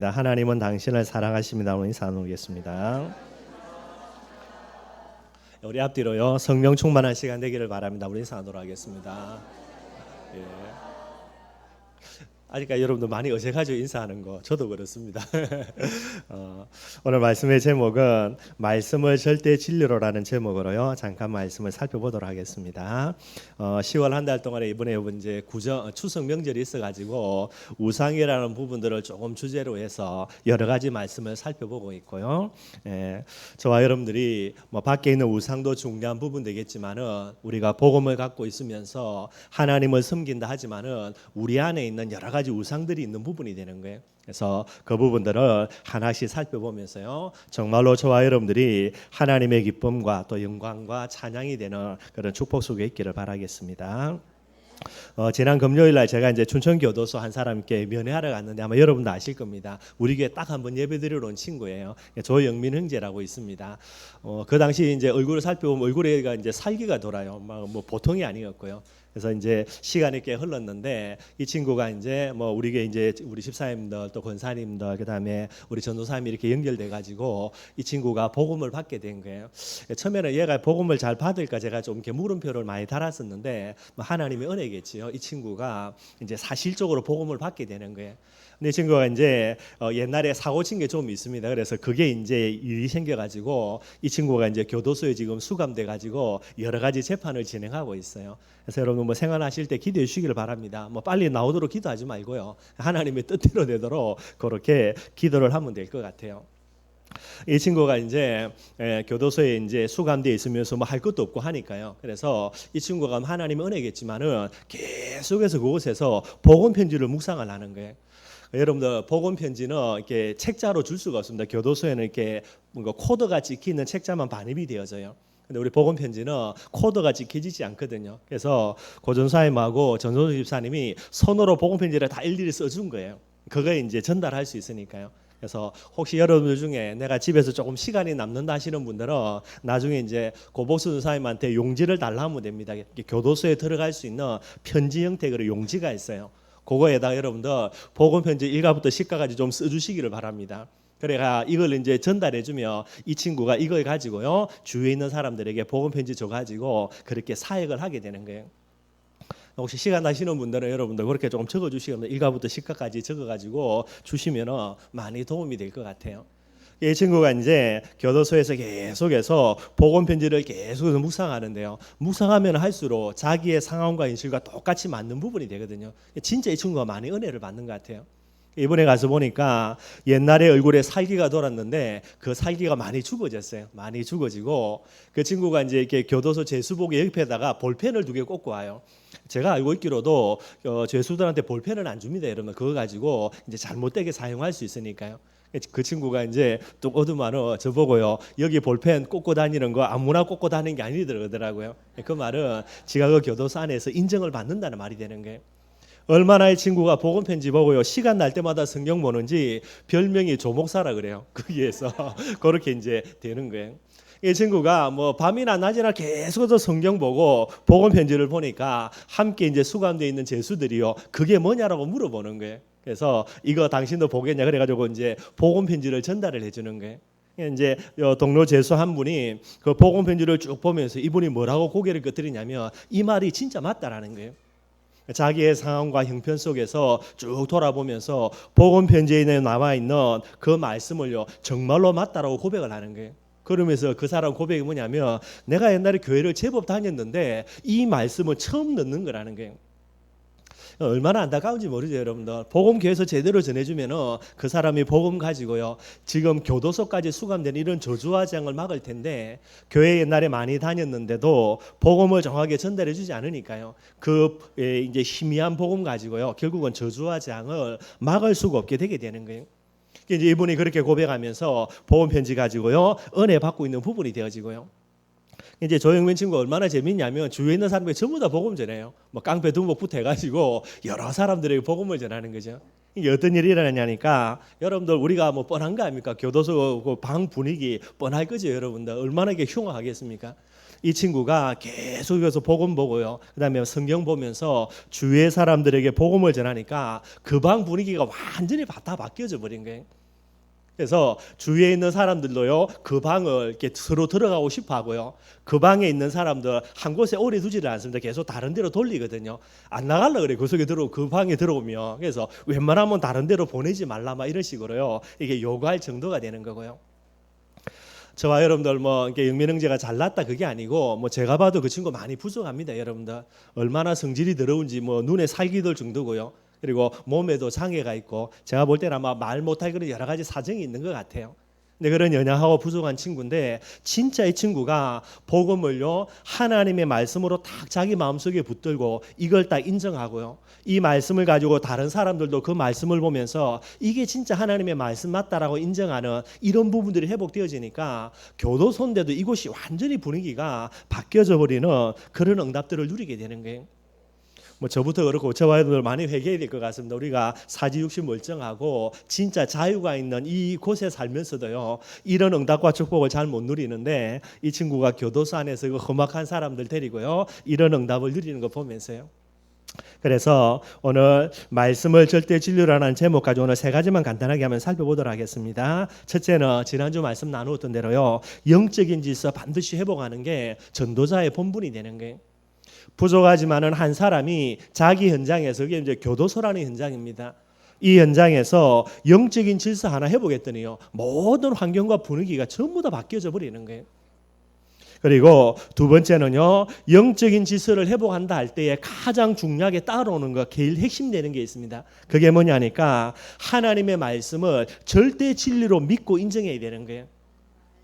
하나님은 당신을 사랑하십니다. 오늘 인사 나누겠습니다. 우리 앞뒤로요 성령 충만한 시간 되기를 바랍니다. 우리 인사 나누도록 하겠습니다. 예. 아직까지 여러분들 많이 어색하죠, 인사하는 거. 저도 그렇습니다. 오늘 말씀의 제목은 말씀을 절대 진리로라는 제목으로요 잠깐 말씀을 살펴보도록 하겠습니다. 10월 한 달 동안에 이번에 이제 추석 명절이 있어가지고 우상이라는 부분들을 조금 주제로 해서 여러 가지 말씀을 살펴보고 있고요. 저와 여러분들이 뭐 밖에 있는 우상도 중요한 부분 되겠지만은 우리가 복음을 갖고 있으면서 하나님을 섬긴다 하지만은 우리 안에 있는 여러 가지 우상들이 있는 부분이 되는 거예요. 그래서 그 부분들을 하나씩 살펴보면서요 정말로 저와 여러분들이 하나님의 기쁨과 또 영광과 찬양이 되는 그런 축복 속에 있기를 바라겠습니다. 지난 금요일 날 제가 이제 춘천교도소 한 사람께 면회하러 갔는데 아마 여러분도 아실 겁니다. 우리 교회 딱 한번 예배드리러 온 친구예요. 조영민 형제라고 있습니다. 그 당시 이제 얼굴을 살펴보면 얼굴에 이제 살기가 돌아요. 뭐 보통이 아니었고요. 그래서 이제 시간이 꽤 흘렀는데 이 친구가 이제 뭐 우리게 이제 우리 집사님들 또 권사님들 그다음에 우리 전도사님이 이렇게 연결돼 가지고 이 친구가 복음을 받게 된 거예요. 처음에는 얘가 복음을 잘 받을까 제가 좀 이렇게 물음표를 많이 달았었는데 뭐 하나님의 은혜겠지요. 이 친구가 이제 사실적으로 복음을 받게 되는 거예요. 근데 이 친구가 이제 옛날에 사고 친 게 좀 있습니다. 그래서 그게 이제 일이 생겨가지고 이 친구가 이제 교도소에 지금 수감돼가지고 여러 가지 재판을 진행하고 있어요. 그래서 여러분 뭐 생활하실 때 기도해 주시기를 바랍니다. 뭐 빨리 나오도록 기도하지 말고요. 하나님의 뜻대로 되도록 그렇게 기도를 하면 될 것 같아요. 이 친구가 이제 교도소에 이제 수감되어 있으면서 뭐 할 것도 없고 하니까요. 그래서 이 친구가 하나님의 은혜겠지만은 계속해서 그곳에서 복음 편지를 묵상을 하는 거예요. 여러분들 복음 편지는 이렇게 책자로 줄 수가 없습니다. 교도소에는 이렇게 뭔가 코드가 찍혀 있는 책자만 반입이 되어져요. 근데 우리 복음 편지는 코드가 찍혀지지 않거든요. 그래서 고전사님하고 전소수 집사님이 손으로 복음 편지를 다 일일이 써준 거예요. 그거 이제 전달할 수 있으니까요. 그래서 혹시 여러분들 중에 내가 집에서 조금 시간이 남는다 하시는 분들은 나중에 이제 고복수 전사님한테 용지를 달라 하면 됩니다. 교도소에 들어갈 수 있는 편지 형태의 용지가 있어요. 그거에다 여러분들 복음 편지 1가부터 10가까지 좀 써주시기를 바랍니다. 그래가 이걸 이제 전달해주면 이 친구가 이걸 가지고요 주위에 있는 사람들에게 복음 편지 줘가지고 그렇게 사역을 하게 되는 거예요. 혹시 시간 나시는 분들은 여러분들 그렇게 조금 적어주시면 1가부터 10가까지 적어가지고 주시면 많이 도움이 될 것 같아요. 이 친구가 이제 교도소에서 계속해서 복음 편지를 계속해서 묵상하는데요. 묵상하면 할수록 자기의 상황과 인식과 똑같이 맞는 부분이 되거든요. 진짜 이 친구가 많이 은혜를 받는 것 같아요. 이번에 가서 보니까 옛날에 얼굴에 살기가 돌았는데 그 살기가 많이 죽어졌어요. 많이 죽어지고 그 친구가 이제 이렇게 교도소 죄수복의 옆에다가 볼펜을 2개 꽂고 와요. 제가 알고 있기로도 죄수들한테 볼펜을 안 줍니다. 여러분 그거 가지고 이제 잘못되게 사용할 수 있으니까요. 그 친구가 이제 또 어두만은 저보고요 여기 볼펜 꽂고 다니는 거 아무나 꽂고 다니는 게 아니더라고요. 그 말은 지가 그 교도소 안에서 인정을 받는다는 말이 되는 거예요. 얼마나 이 친구가 복음 편지 보고요 시간 날 때마다 성경 보는지 별명이 조목사라 그래요. 거기에서 그렇게 이제 되는 거예요. 이 친구가 뭐 밤이나 낮이나 계속해서 성경 보고 복음 편지를 보니까 함께 이제 수감되어 있는 죄수들이요 그게 뭐냐라고 물어보는 거예요. 그래서 이거 당신도 보겠냐 그래가지고 이제 복음 편지를 전달을 해주는 거예요. 이제 동료 죄수 한 분이 그 복음 편지를 쭉 보면서 이분이 뭐라고 고개를 끄덕이냐면 이 말이 진짜 맞다라는 거예요. 자기의 상황과 형편 속에서 쭉 돌아보면서 복음 편지에 나와 있는 그 말씀을요 정말로 맞다라고 고백을 하는 거예요. 그러면서 그 사람 고백이 뭐냐면 내가 옛날에 교회를 제법 다녔는데 이 말씀을 처음 듣는 거라는 거예요. 얼마나 안타까운지 모르죠, 여러분들. 복음 교회에서 제대로 전해주면은 그 사람이 복음 가지고요 지금 교도소까지 수감된 이런 저주와 재앙을 막을 텐데 교회 옛날에 많이 다녔는데도 복음을 정확하게 전달해주지 않으니까요 그 이제 희미한 복음 가지고요 결국은 저주와 재앙을 막을 수가 없게 되게 되는 거예요. 이제 이분이 그렇게 고백하면서 복음 편지 가지고요 은혜 받고 있는 부분이 되어지고요. 이제 조영민 친구 얼마나 재밌냐면 주위에 있는 사람들이 전부 다 복음 전해요. 뭐 깡패 두목부터 해가지고 여러 사람들에게 복음을 전하는 거죠. 이게 어떤 일이 일어나냐니까 여러분들 우리가 뭐 뻔한 거 아닙니까? 교도소 그 방 분위기 뻔할 거죠, 여러분들. 얼마나 이게 흉악하겠습니까? 이 친구가 계속해서 복음 보고요. 그다음에 성경 보면서 주위의 사람들에게 복음을 전하니까 그 방 분위기가 완전히 다 바뀌어져 버린 거예요. 그래서 주위에 있는 사람들도요, 그 방을 이렇게 서로 들어가고 싶어 하고요. 그 방에 있는 사람들 한 곳에 오래 두지를 않습니다. 계속 다른 데로 돌리거든요. 안 나가려고 그래. 그 속에 그 방에 들어오면. 그래서 웬만하면 다른 데로 보내지 말라 막 이런 식으로요. 이게 요구할 정도가 되는 거고요. 저와 여러분들 뭐 이게 영민 형제가 잘났다 그게 아니고 뭐 제가 봐도 그 친구 많이 부족합니다. 여러분들 얼마나 성질이 더러운지 뭐 눈에 살기 들 정도고요. 그리고 몸에도 장애가 있고 제가 볼 때는 아마 말 못할 그런 여러 가지 사정이 있는 것 같아요. 근데 그런 연약하고 부족한 친구인데 진짜 이 친구가 복음을요 하나님의 말씀으로 딱 자기 마음속에 붙들고 이걸 딱 인정하고요. 이 말씀을 가지고 다른 사람들도 그 말씀을 보면서 이게 진짜 하나님의 말씀 맞다라고 인정하는 이런 부분들이 회복되어지니까 교도소인데도 이곳이 완전히 분위기가 바뀌어져 버리는 그런 응답들을 누리게 되는 거예요. 뭐 저부터 그렇고 저와 여러분들 많이 회개해야 될 것 같습니다. 우리가 사지육신 멀쩡하고 진짜 자유가 있는 이 곳에 살면서도요 이런 응답과 축복을 잘 못 누리는데 이 친구가 교도소 안에서 그 험악한 사람들 데리고요 이런 응답을 누리는 거 보면서요. 그래서 오늘 말씀을 절대 진리라는 제목 가지고 오늘 세 가지만 간단하게 한번 살펴보도록 하겠습니다. 첫째는 지난주 말씀 나누었던 대로요 영적인 질서 반드시 회복하는 게 전도자의 본분이 되는 거예요. 부족하지만은 한 사람이 자기 현장에서 이게 이제 교도소라는 현장입니다. 이 현장에서 영적인 질서 하나 회복했더니요 모든 환경과 분위기가 전부 다 바뀌어져 버리는 거예요. 그리고 두 번째는요 영적인 질서를 회복한다 할 때에 가장 중요하게 따라오는 거 제일 핵심되는 게 있습니다. 그게 뭐냐니까 하나님의 말씀을 절대 진리로 믿고 인정해야 되는 거예요.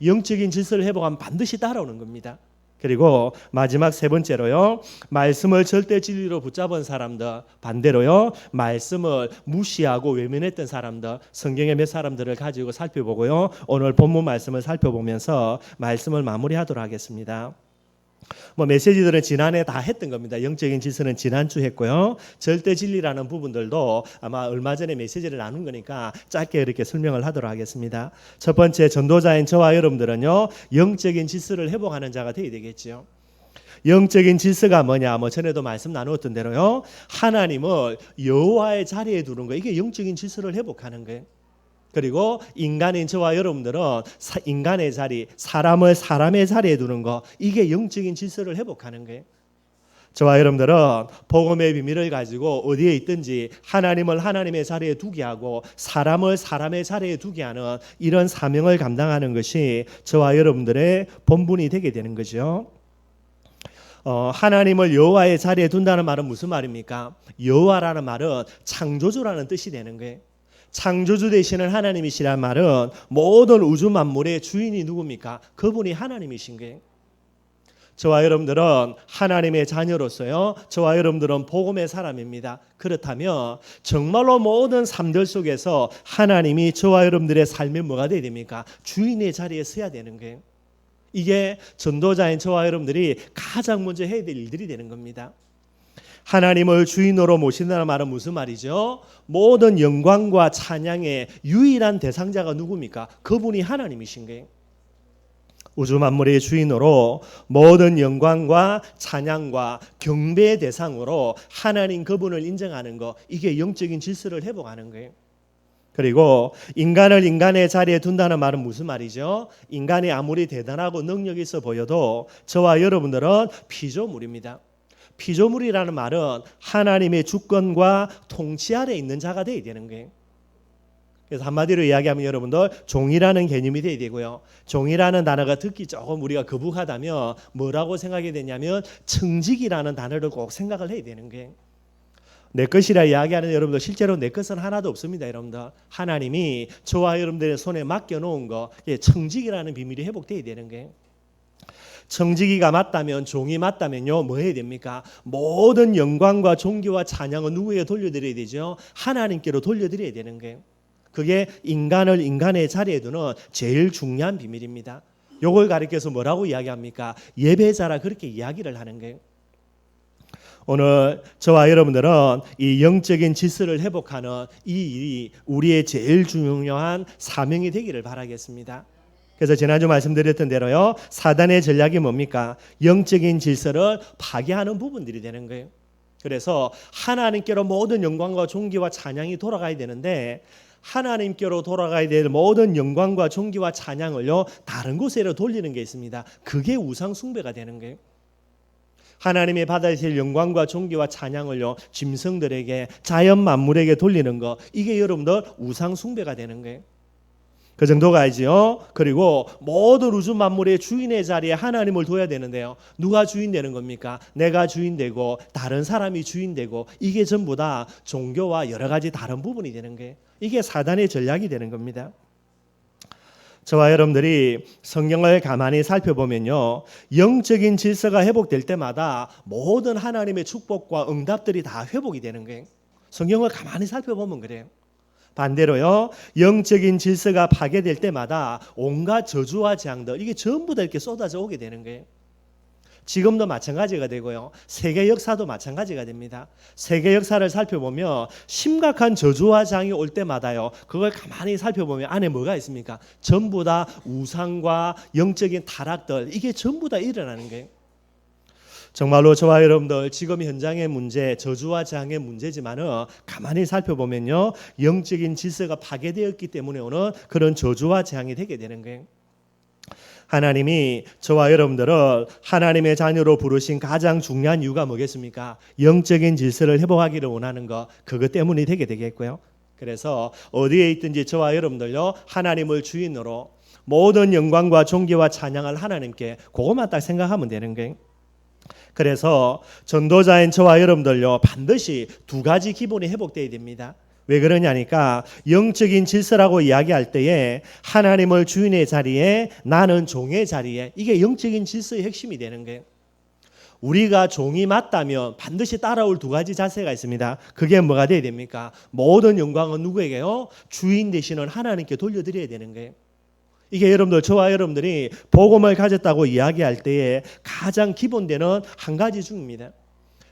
영적인 질서를 회복하면 반드시 따라오는 겁니다. 그리고 마지막 세 번째로요 말씀을 절대 진리로 붙잡은 사람들 반대로요 말씀을 무시하고 외면했던 사람들 성경의 몇 사람들을 가지고 살펴보고요 오늘 본문 말씀을 살펴보면서 말씀을 마무리하도록 하겠습니다. 뭐 메시지들은 지난해 다 했던 겁니다. 영적인 질서는 지난주 했고요. 절대 진리라는 부분들도 아마 얼마 전에 메시지를 나눈 거니까 짧게 이렇게 설명을 하도록 하겠습니다. 첫 번째 전도자인 저와 여러분들은요. 영적인 질서를 회복하는 자가 되어야 되겠죠. 영적인 질서가 뭐냐? 뭐 전에도 말씀 나누었던 대로요. 하나님을 여호와의 자리에 두는 거 이게 영적인 질서를 회복하는 거예요. 그리고 인간인 저와 여러분들은 인간의 자리, 사람을 사람의 자리에 두는 거 이게 영적인 질서를 회복하는 거예요. 저와 여러분들은 복음의 비밀을 가지고 어디에 있든지 하나님을 하나님의 자리에 두게 하고 사람을 사람의 자리에 두게 하는 이런 사명을 감당하는 것이 저와 여러분들의 본분이 되게 되는 거죠. 하나님을 여호와의 자리에 둔다는 말은 무슨 말입니까? 여호와라는 말은 창조주라는 뜻이 되는 거예요. 창조주 되시는 하나님이시란 말은 모든 우주 만물의 주인이 누굽니까? 그분이 하나님이신 거예요. 저와 여러분들은 하나님의 자녀로서요. 저와 여러분들은 복음의 사람입니다. 그렇다면 정말로 모든 삶들 속에서 하나님이 저와 여러분들의 삶에 뭐가 돼야 됩니까? 주인의 자리에 서야 되는 거예요. 이게 전도자인 저와 여러분들이 가장 먼저 해야 될 일들이 되는 겁니다. 하나님을 주인으로 모신다는 말은 무슨 말이죠? 모든 영광과 찬양의 유일한 대상자가 누굽니까? 그분이 하나님이신 거예요. 우주 만물의 주인으로 모든 영광과 찬양과 경배의 대상으로 하나님 그분을 인정하는 거 이게 영적인 질서를 회복하는 거예요. 그리고 인간을 인간의 자리에 둔다는 말은 무슨 말이죠? 인간이 아무리 대단하고 능력이 있어 보여도 저와 여러분들은 피조물입니다. 피조물이라는 말은 하나님의 주권과 통치 아래 있는 자가 되어야 되는 거예요. 그래서 한마디로 이야기하면 여러분들 종이라는 개념이 되어야 되고요. 종이라는 단어가 듣기 조금 우리가 거북하다면 뭐라고 생각이 되냐면 청직이라는 단어를 꼭 생각을 해야 되는 거예요. 내 것이라 이야기하는 여러분들 실제로 내 것은 하나도 없습니다. 여러분들 하나님이 저와 여러분들의 손에 맡겨놓은 거 청직이라는 비밀이 회복되어야 되는 거예요. 청지기가 맞다면 종이 맞다면요 뭐 해야 됩니까? 모든 영광과 존귀와 찬양은 누구에게 돌려드려야 되죠? 하나님께로 돌려드려야 되는 거예요. 그게 인간을 인간의 자리에 두는 제일 중요한 비밀입니다. 요걸 가리켜서 뭐라고 이야기합니까? 예배자라 그렇게 이야기를 하는 거예요. 오늘 저와 여러분들은 이 영적인 질서를 회복하는 이 일이 우리의 제일 중요한 사명이 되기를 바라겠습니다. 그래서 지난주 말씀드렸던 대로요, 사단의 전략이 뭡니까? 영적인 질서를 파괴하는 부분들이 되는 거예요. 그래서 하나님께로 모든 영광과 존귀와 찬양이 돌아가야 되는데, 하나님께로 돌아가야 될 모든 영광과 존귀와 찬양을요, 다른 곳에로 돌리는 게 있습니다. 그게 우상 숭배가 되는 거예요. 하나님이 받아야 될 영광과 존귀와 찬양을요, 짐승들에게, 자연 만물에게 돌리는 거, 이게 여러분들 우상 숭배가 되는 거예요. 그 정도가 아니지요. 그리고 모든 우주 만물의 주인의 자리에 하나님을 둬야 되는데요, 누가 주인 되는 겁니까? 내가 주인 되고 다른 사람이 주인 되고, 이게 전부 다 종교와 여러 가지 다른 부분이 되는 거예요. 이게 사단의 전략이 되는 겁니다. 저와 여러분들이 성경을 가만히 살펴보면요, 영적인 질서가 회복될 때마다 모든 하나님의 축복과 응답들이 다 회복이 되는 거예요. 성경을 가만히 살펴보면 그래요. 반대로요, 영적인 질서가 파괴될 때마다 온갖 저주와 재앙들, 이게 전부 다 이렇게 쏟아져 오게 되는 거예요. 지금도 마찬가지가 되고요, 세계 역사도 마찬가지가 됩니다. 세계 역사를 살펴보면 심각한 저주와 재앙이 올 때마다요, 그걸 가만히 살펴보면 안에 뭐가 있습니까? 전부 다 우상과 영적인 타락들, 이게 전부 다 일어나는 거예요. 정말로 저와 여러분들 지금 현장의 문제, 저주와 재앙의 문제지만은 가만히 살펴보면요, 영적인 질서가 파괴되었기 때문에 오는 그런 저주와 재앙이 되게 되는 거예요. 하나님이 저와 여러분들을 하나님의 자녀로 부르신 가장 중요한 이유가 뭐겠습니까? 영적인 질서를 회복하기를 원하는 것, 그것 때문이 되게 되겠고요. 그래서 어디에 있든지 저와 여러분들요, 하나님을 주인으로 모든 영광과 존귀와 찬양을 하나님께, 그것만 딱 생각하면 되는 거예요. 그래서 전도자인 저와 여러분들요, 반드시 두 가지 기본이 회복되어야 됩니다. 왜 그러냐니까, 영적인 질서라고 이야기할 때에 하나님을 주인의 자리에, 나는 종의 자리에, 이게 영적인 질서의 핵심이 되는 거예요. 우리가 종이 맞다면 반드시 따라올 두 가지 자세가 있습니다. 그게 뭐가 돼야 됩니까? 모든 영광은 누구에게요? 주인 되시는 하나님께 돌려드려야 되는 거예요. 이게 여러분들, 저와 여러분들이 복음을 가졌다고 이야기할 때에 가장 기본되는 한 가지 중입니다.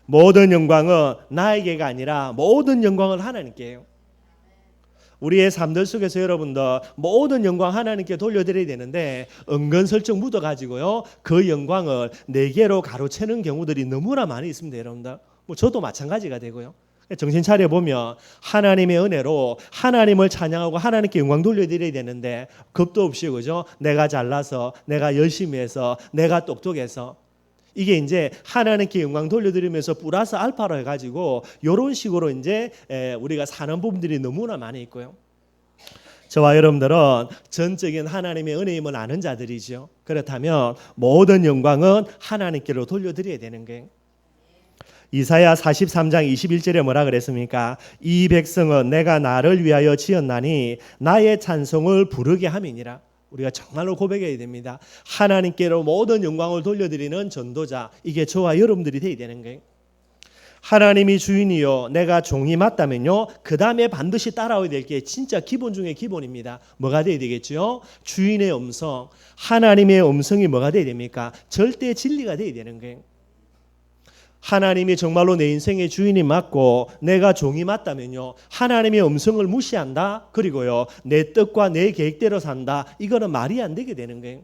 모든 영광은 나에게가 아니라 모든 영광은 하나님께요. 우리의 삶들 속에서 여러분들 모든 영광 하나님께 돌려드려야 되는데, 은근슬쩍 묻어가지고요, 그 영광을 내게로 가로채는 경우들이 너무나 많이 있습니다. 여러분들, 저도 마찬가지가 되고요. 정신 차려 보면 하나님의 은혜로 하나님을 찬양하고 하나님께 영광 돌려드려야 되는데, 겁도 없이, 그죠? 내가 잘나서, 내가 열심히 해서, 내가 똑똑해서, 이게 이제 하나님께 영광 돌려드리면서 플러스 알파로 해가지고 이런 식으로 이제 우리가 사는 부분들이 너무나 많이 있고요. 저와 여러분들은 전적인 하나님의 은혜임을 아는 자들이죠. 그렇다면 모든 영광은 하나님께로 돌려드려야 되는 거예요. 이사야 43장 21절에 뭐라 그랬습니까? 이 백성은 내가 나를 위하여 지었나니 나의 찬송을 부르게 함이니라. 우리가 정말로 고백해야 됩니다. 하나님께로 모든 영광을 돌려드리는 전도자, 이게 저와 여러분들이 되어야 되는 거예요. 하나님이 주인이요 내가 종이 맞다면요, 그 다음에 반드시 따라와야 될 게 진짜 기본 중에 기본입니다. 뭐가 되어야 되겠죠? 주인의 음성, 하나님의 음성이 뭐가 되어야 됩니까? 절대 진리가 되어야 되는 거예요. 하나님이 정말로 내 인생의 주인이 맞고 내가 종이 맞다면요, 하나님의 음성을 무시한다, 그리고요 내 뜻과 내 계획대로 산다, 이거는 말이 안 되게 되는 거예요.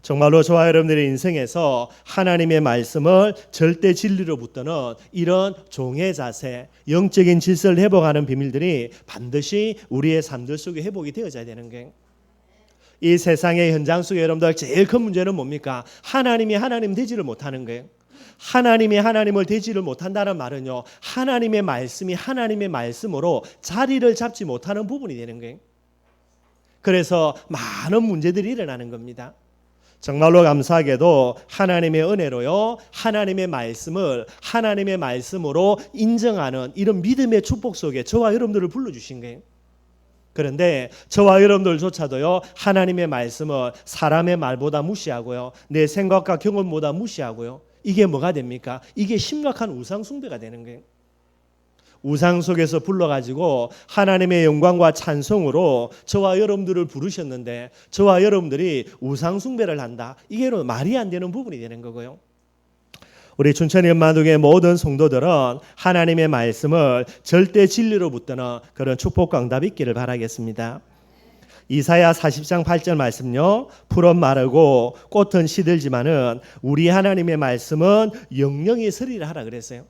정말로 저와 여러분들의 인생에서 하나님의 말씀을 절대 진리로 붙드는 이런 종의 자세, 영적인 질서를 회복하는 비밀들이 반드시 우리의 삶들 속에 회복이 되어져야 되는 거예요. 이 세상의 현장 속에 여러분들 제일 큰 문제는 뭡니까? 하나님이 하나님 되지를 못하는 거예요. 하나님이 하나님을 되지를 못한다는 말은요, 하나님의 말씀이 하나님의 말씀으로 자리를 잡지 못하는 부분이 되는 거예요. 그래서 많은 문제들이 일어나는 겁니다. 정말로 감사하게도 하나님의 은혜로요, 하나님의 말씀을 하나님의 말씀으로 인정하는 이런 믿음의 축복 속에 저와 여러분들을 불러주신 거예요. 그런데 저와 여러분들조차도요, 하나님의 말씀을 사람의 말보다 무시하고요, 내 생각과 경험보다 무시하고요, 이게 뭐가 됩니까? 이게 심각한 우상 숭배가 되는 거예요. 우상 속에서 불러가지고 하나님의 영광과 찬송으로 저와 여러분들을 부르셨는데, 저와 여러분들이 우상 숭배를 한다, 이게 말이 안 되는 부분이 되는 거고요. 우리 춘천이 연마동의 모든 성도들은 하나님의 말씀을 절대 진리로 붙드는 그런 축복과 응답이 있기를 바라겠습니다. 이사야 40장 8절 말씀요. 풀은 마르고 꽃은 시들지만은 우리 하나님의 말씀은 영영이 서리라 하라 그랬어요.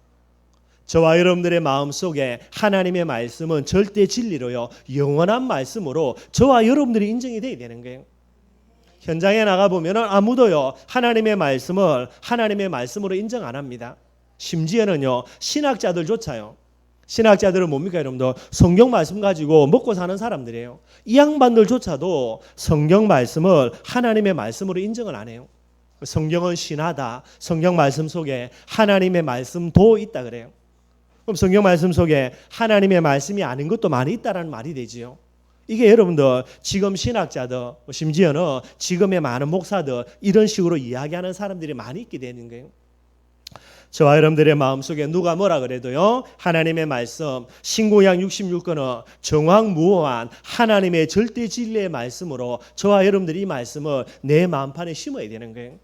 저와 여러분들의 마음속에 하나님의 말씀은 절대 진리로요. 영원한 말씀으로 저와 여러분들이 인정이 돼야 되는 거예요. 현장에 나가보면 아무도요. 하나님의 말씀을 하나님의 말씀으로 인정 안 합니다. 심지어는요. 신학자들조차요. 신학자들은 뭡니까 여러분들? 성경 말씀 가지고 먹고 사는 사람들이에요. 이 양반들조차도 성경 말씀을 하나님의 말씀으로 인정을 안 해요. 성경은 신하다. 성경 말씀 속에 하나님의 말씀도 있다 그래요. 그럼 성경 말씀 속에 하나님의 말씀이 아닌 것도 많이 있다라는 말이 되지요. 이게 여러분들 지금 신학자들 심지어는 지금의 많은 목사들 이런 식으로 이야기하는 사람들이 많이 있게 되는 거예요. 저와 여러분들의 마음속에 누가 뭐라 그래도요. 하나님의 말씀 신구약 66권은 정확무오한 하나님의 절대 진리의 말씀으로 저와 여러분들이 이 말씀을 내 마음판에 심어야 되는 거예요.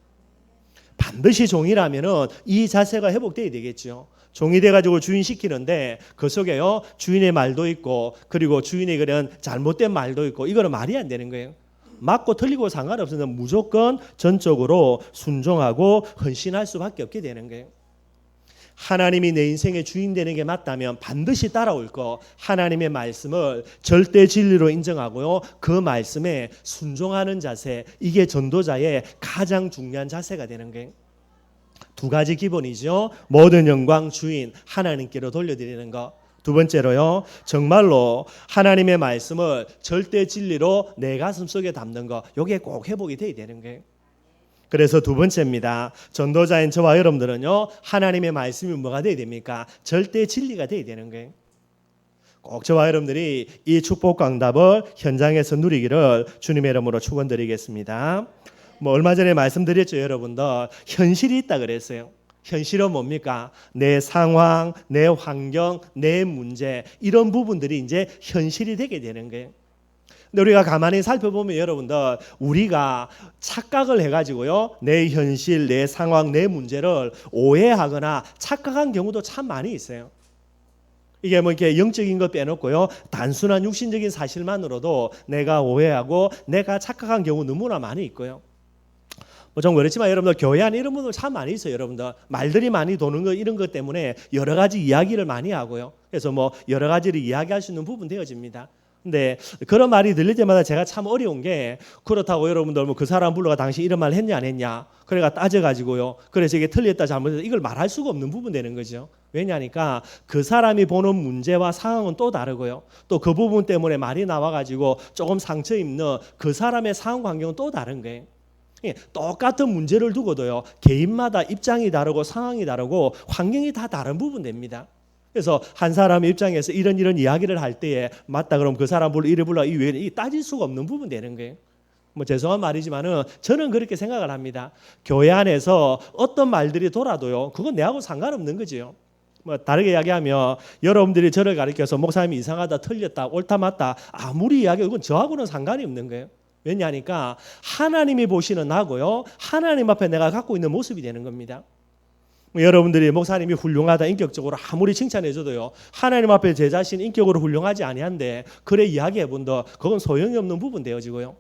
반드시 종이라면은 이 자세가 회복돼야 되겠죠. 종이 돼가지고 주인 시키는데 그 속에요 주인의 말도 있고 그리고 주인의 그런 잘못된 말도 있고 이거는 말이 안 되는 거예요. 맞고 틀리고 상관없으면 무조건 전적으로 순종하고 헌신할 수밖에 없게 되는 거예요. 하나님이 내 인생의 주인 되는 게 맞다면 반드시 따라올 거 하나님의 말씀을 절대 진리로 인정하고요. 그 말씀에 순종하는 자세 이게 전도자의 가장 중요한 자세가 되는 거예요. 두 가지 기본이죠. 모든 영광 주인 하나님께로 돌려드리는 것. 두 번째로요. 정말로 하나님의 말씀을 절대 진리로 내 가슴 속에 담는 것. 이게 꼭 회복이 돼야 되는 거예요. 그래서 두 번째입니다. 전도자인 저와 여러분들은요. 하나님의 말씀이 뭐가 돼야 됩니까? 절대 진리가 돼야 되는 거예요. 꼭 저와 여러분들이 이 축복 강답을 현장에서 누리기를 주님의 이름으로 축원드리겠습니다. 얼마 전에 말씀드렸죠, 여러분들. 현실이 있다 그랬어요. 현실은 뭡니까? 내 상황, 내 환경, 내 문제 이런 부분들이 이제 현실이 되게 되는 거예요. 근데 우리가 가만히 살펴보면 여러분들 우리가 착각을 해가지고요. 내 현실, 내 상황, 내 문제를 오해하거나 착각한 경우도 참 많이 있어요. 이게 뭐 이렇게 영적인 거 빼놓고요. 단순한 육신적인 사실만으로도 내가 오해하고 내가 착각한 경우 너무나 많이 있고요. 좀 그렇지만 여러분들 교회 안에 이런 분들 참 많이 있어요. 여러분들 말들이 많이 도는 거 이런 것 때문에 여러 가지 이야기를 많이 하고요. 그래서 뭐 여러 가지를 이야기할 수 있는 부분 되어집니다. 근데 그런 말이 들릴 때마다 제가 참 어려운 게 그렇다고 여러분들 뭐 그 사람 불러가 당신 이런 말 했냐 안 했냐 그래가 따져가지고요. 그래서 이게 틀렸다 잘못했다 이걸 말할 수가 없는 부분 되는 거죠. 왜냐니까 그 사람이 보는 문제와 상황은 또 다르고요. 또 그 부분 때문에 말이 나와가지고 조금 상처 입는 그 사람의 상황 환경은 또 다른 거예요. 똑같은 문제를 두고도요. 개인마다 입장이 다르고 상황이 다르고 환경이 다 다른 부분 됩니다. 그래서 한 사람의 입장에서 이런 이야기를 할 때에 맞다 그럼 그 사람 불러 이래 불러 이 외에 따질 수가 없는 부분 되는 거예요. 뭐 죄송한 말이지만은 저는 그렇게 생각을 합니다. 교회 안에서 어떤 말들이 돌아도요. 그건 내하고 상관없는 거지요. 뭐 다르게 이야기하면 여러분들이 저를 가르쳐서 목사님이 이상하다 틀렸다 옳다 맞다 아무리 이야기해도 그건 저하고는 상관이 없는 거예요. 왜냐하니까 하나님이 보시는 나고요. 하나님 앞에 내가 갖고 있는 모습이 되는 겁니다. 여러분들이 목사님이 훌륭하다 인격적으로 아무리 칭찬해줘도요. 하나님 앞에 제 자신 인격으로 훌륭하지 아니한데 그래 이야기해본다. 그건 소용이 없는 부분 되어지고요.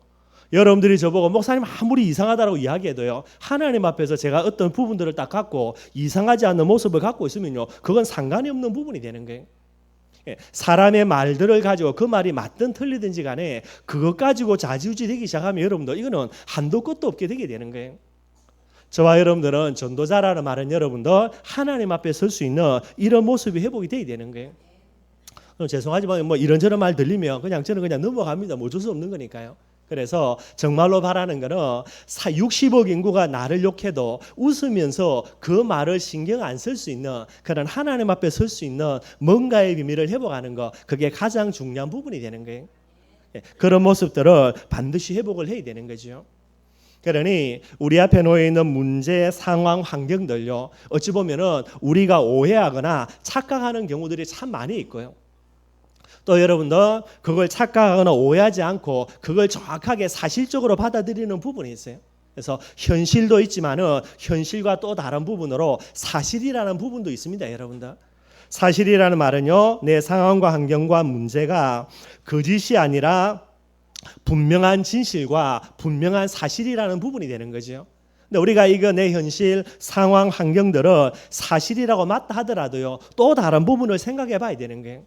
여러분들이 저보고 목사님 아무리 이상하다라고 이야기해도요. 하나님 앞에서 제가 어떤 부분들을 딱 갖고 이상하지 않는 모습을 갖고 있으면요. 그건 상관이 없는 부분이 되는 거예요. 사람의 말들을 가지고 그 말이 맞든 틀리든지 간에 그것 가지고 좌지우지 되기 시작하면 여러분들 이거는 한도 끝도 없게 되게 되는 거예요. 저와 여러분들은 전도자라는 말은 여러분들 하나님 앞에 설 수 있는 이런 모습이 회복이 돼야 되는 거예요. 죄송하지만 뭐 이런저런 말 들리면 저는 그냥 넘어갑니다. 뭐 어쩔 수 없는 거니까요. 그래서 정말로 바라는 거는 60억 인구가 나를 욕해도 웃으면서 그 말을 신경 안 쓸 수 있는 그런 하나님 앞에 설 수 있는 뭔가의 비밀을 회복하는 거 그게 가장 중요한 부분이 되는 거예요. 그런 모습들을 반드시 회복을 해야 되는 거죠. 그러니 우리 앞에 놓여 있는 문제, 상황, 환경들요. 어찌 보면은 우리가 오해하거나 착각하는 경우들이 참 많이 있고요. 또 여러분들 그걸 착각하거나 오해하지 않고 그걸 정확하게 사실적으로 받아들이는 부분이 있어요. 그래서 현실도 있지만은 현실과 또 다른 부분으로 사실이라는 부분도 있습니다, 여러분들. 사실이라는 말은요, 내 상황과 환경과 문제가 거짓이 아니라 분명한 진실과 분명한 사실이라는 부분이 되는 거죠. 근데 우리가 이거 내 현실 상황 환경들을 사실이라고 맞다 하더라도요, 또 다른 부분을 생각해 봐야 되는 거예요.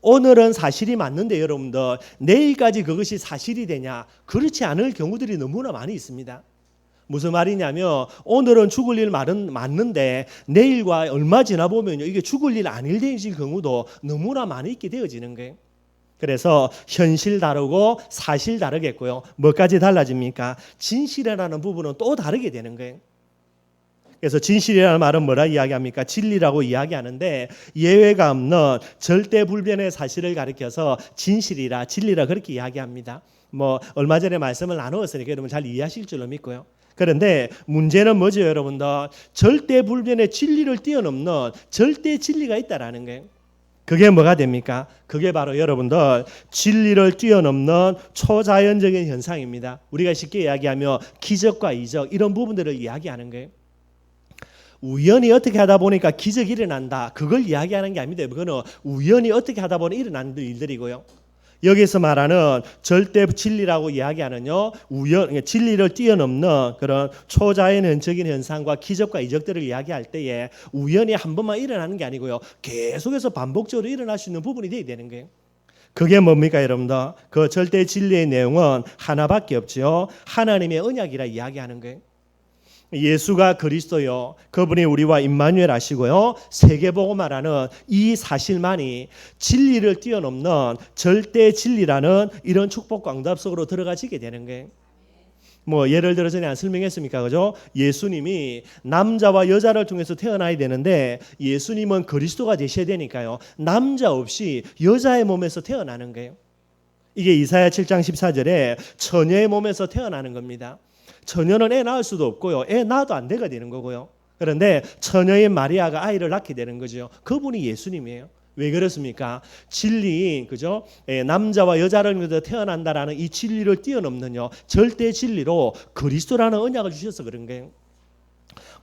오늘은 사실이 맞는데 여러분들 내일까지 그것이 사실이 되냐? 그렇지 않을 경우들이 너무나 많이 있습니다. 무슨 말이냐면 오늘은 죽을 일 말은 맞는데 내일과 얼마 지나 보면 이게 죽을 일 아닐 되질 경우도 너무나 많이 있게 되어지는 거예요. 그래서 현실 다르고 사실 다르겠고요. 뭐까지 달라집니까? 진실이라는 부분은 또 다르게 되는 거예요. 그래서 진실이라는 말은 뭐라 이야기합니까? 진리라고 이야기하는데 예외가 없는 절대 불변의 사실을 가리켜서 진실이라 진리라 그렇게 이야기합니다. 뭐 얼마 전에 말씀을 나누었으니까 여러분 잘 이해하실 줄로 믿고요. 그런데 문제는 뭐죠, 여러분들? 절대 불변의 진리를 뛰어넘는 절대 진리가 있다라는 거예요. 그게 뭐가 됩니까? 그게 바로 여러분들 진리를 뛰어넘는 초자연적인 현상입니다. 우리가 쉽게 이야기하면 기적과 이적 이런 부분들을 이야기하는 거예요. 우연히 어떻게 하다 보니까 기적이 일어난다. 그걸 이야기하는 게 아닙니다. 그거는 우연히 어떻게 하다 보니 일어나는 일들이고요. 여기서 말하는 절대 진리라고 이야기하는요, 진리를 뛰어넘는 그런 초자연적인 현상과 기적과 이적들을 이야기할 때에 우연히 한 번만 일어나는 게 아니고요, 계속해서 반복적으로 일어날 수 있는 부분이 되어야 되는 거예요. 그게 뭡니까, 여러분들? 그 절대 진리의 내용은 하나밖에 없죠. 하나님의 언약이라 이야기하는 거예요. 예수가 그리스도요, 그분이 우리와 임마누엘 하시고요, 세계복음화라는 이 사실만이 진리를 뛰어넘는 절대 진리라는 이런 축복 광답 속으로 들어가지게 되는 거예요. 뭐 예를 들어 전에 안 설명했습니까, 그죠? 예수님이 남자와 여자를 통해서 태어나야 되는데 예수님은 그리스도가 되셔야 되니까요, 남자 없이 여자의 몸에서 태어나는 거예요. 이게 이사야 7장 14절에 처녀의 몸에서 태어나는 겁니다. 처녀는 애 낳을 수도 없고요, 애 낳아도 안 돼가 되는 거고요. 그런데 처녀인 마리아가 아이를 낳게 되는 거죠. 그분이 예수님이에요. 왜 그렇습니까? 진리인, 그죠? 남자와 여자를 통해서 태어난다라는 이 진리를 뛰어넘는요, 절대 진리로 그리스도라는 언약을 주셔서 그런 거예요.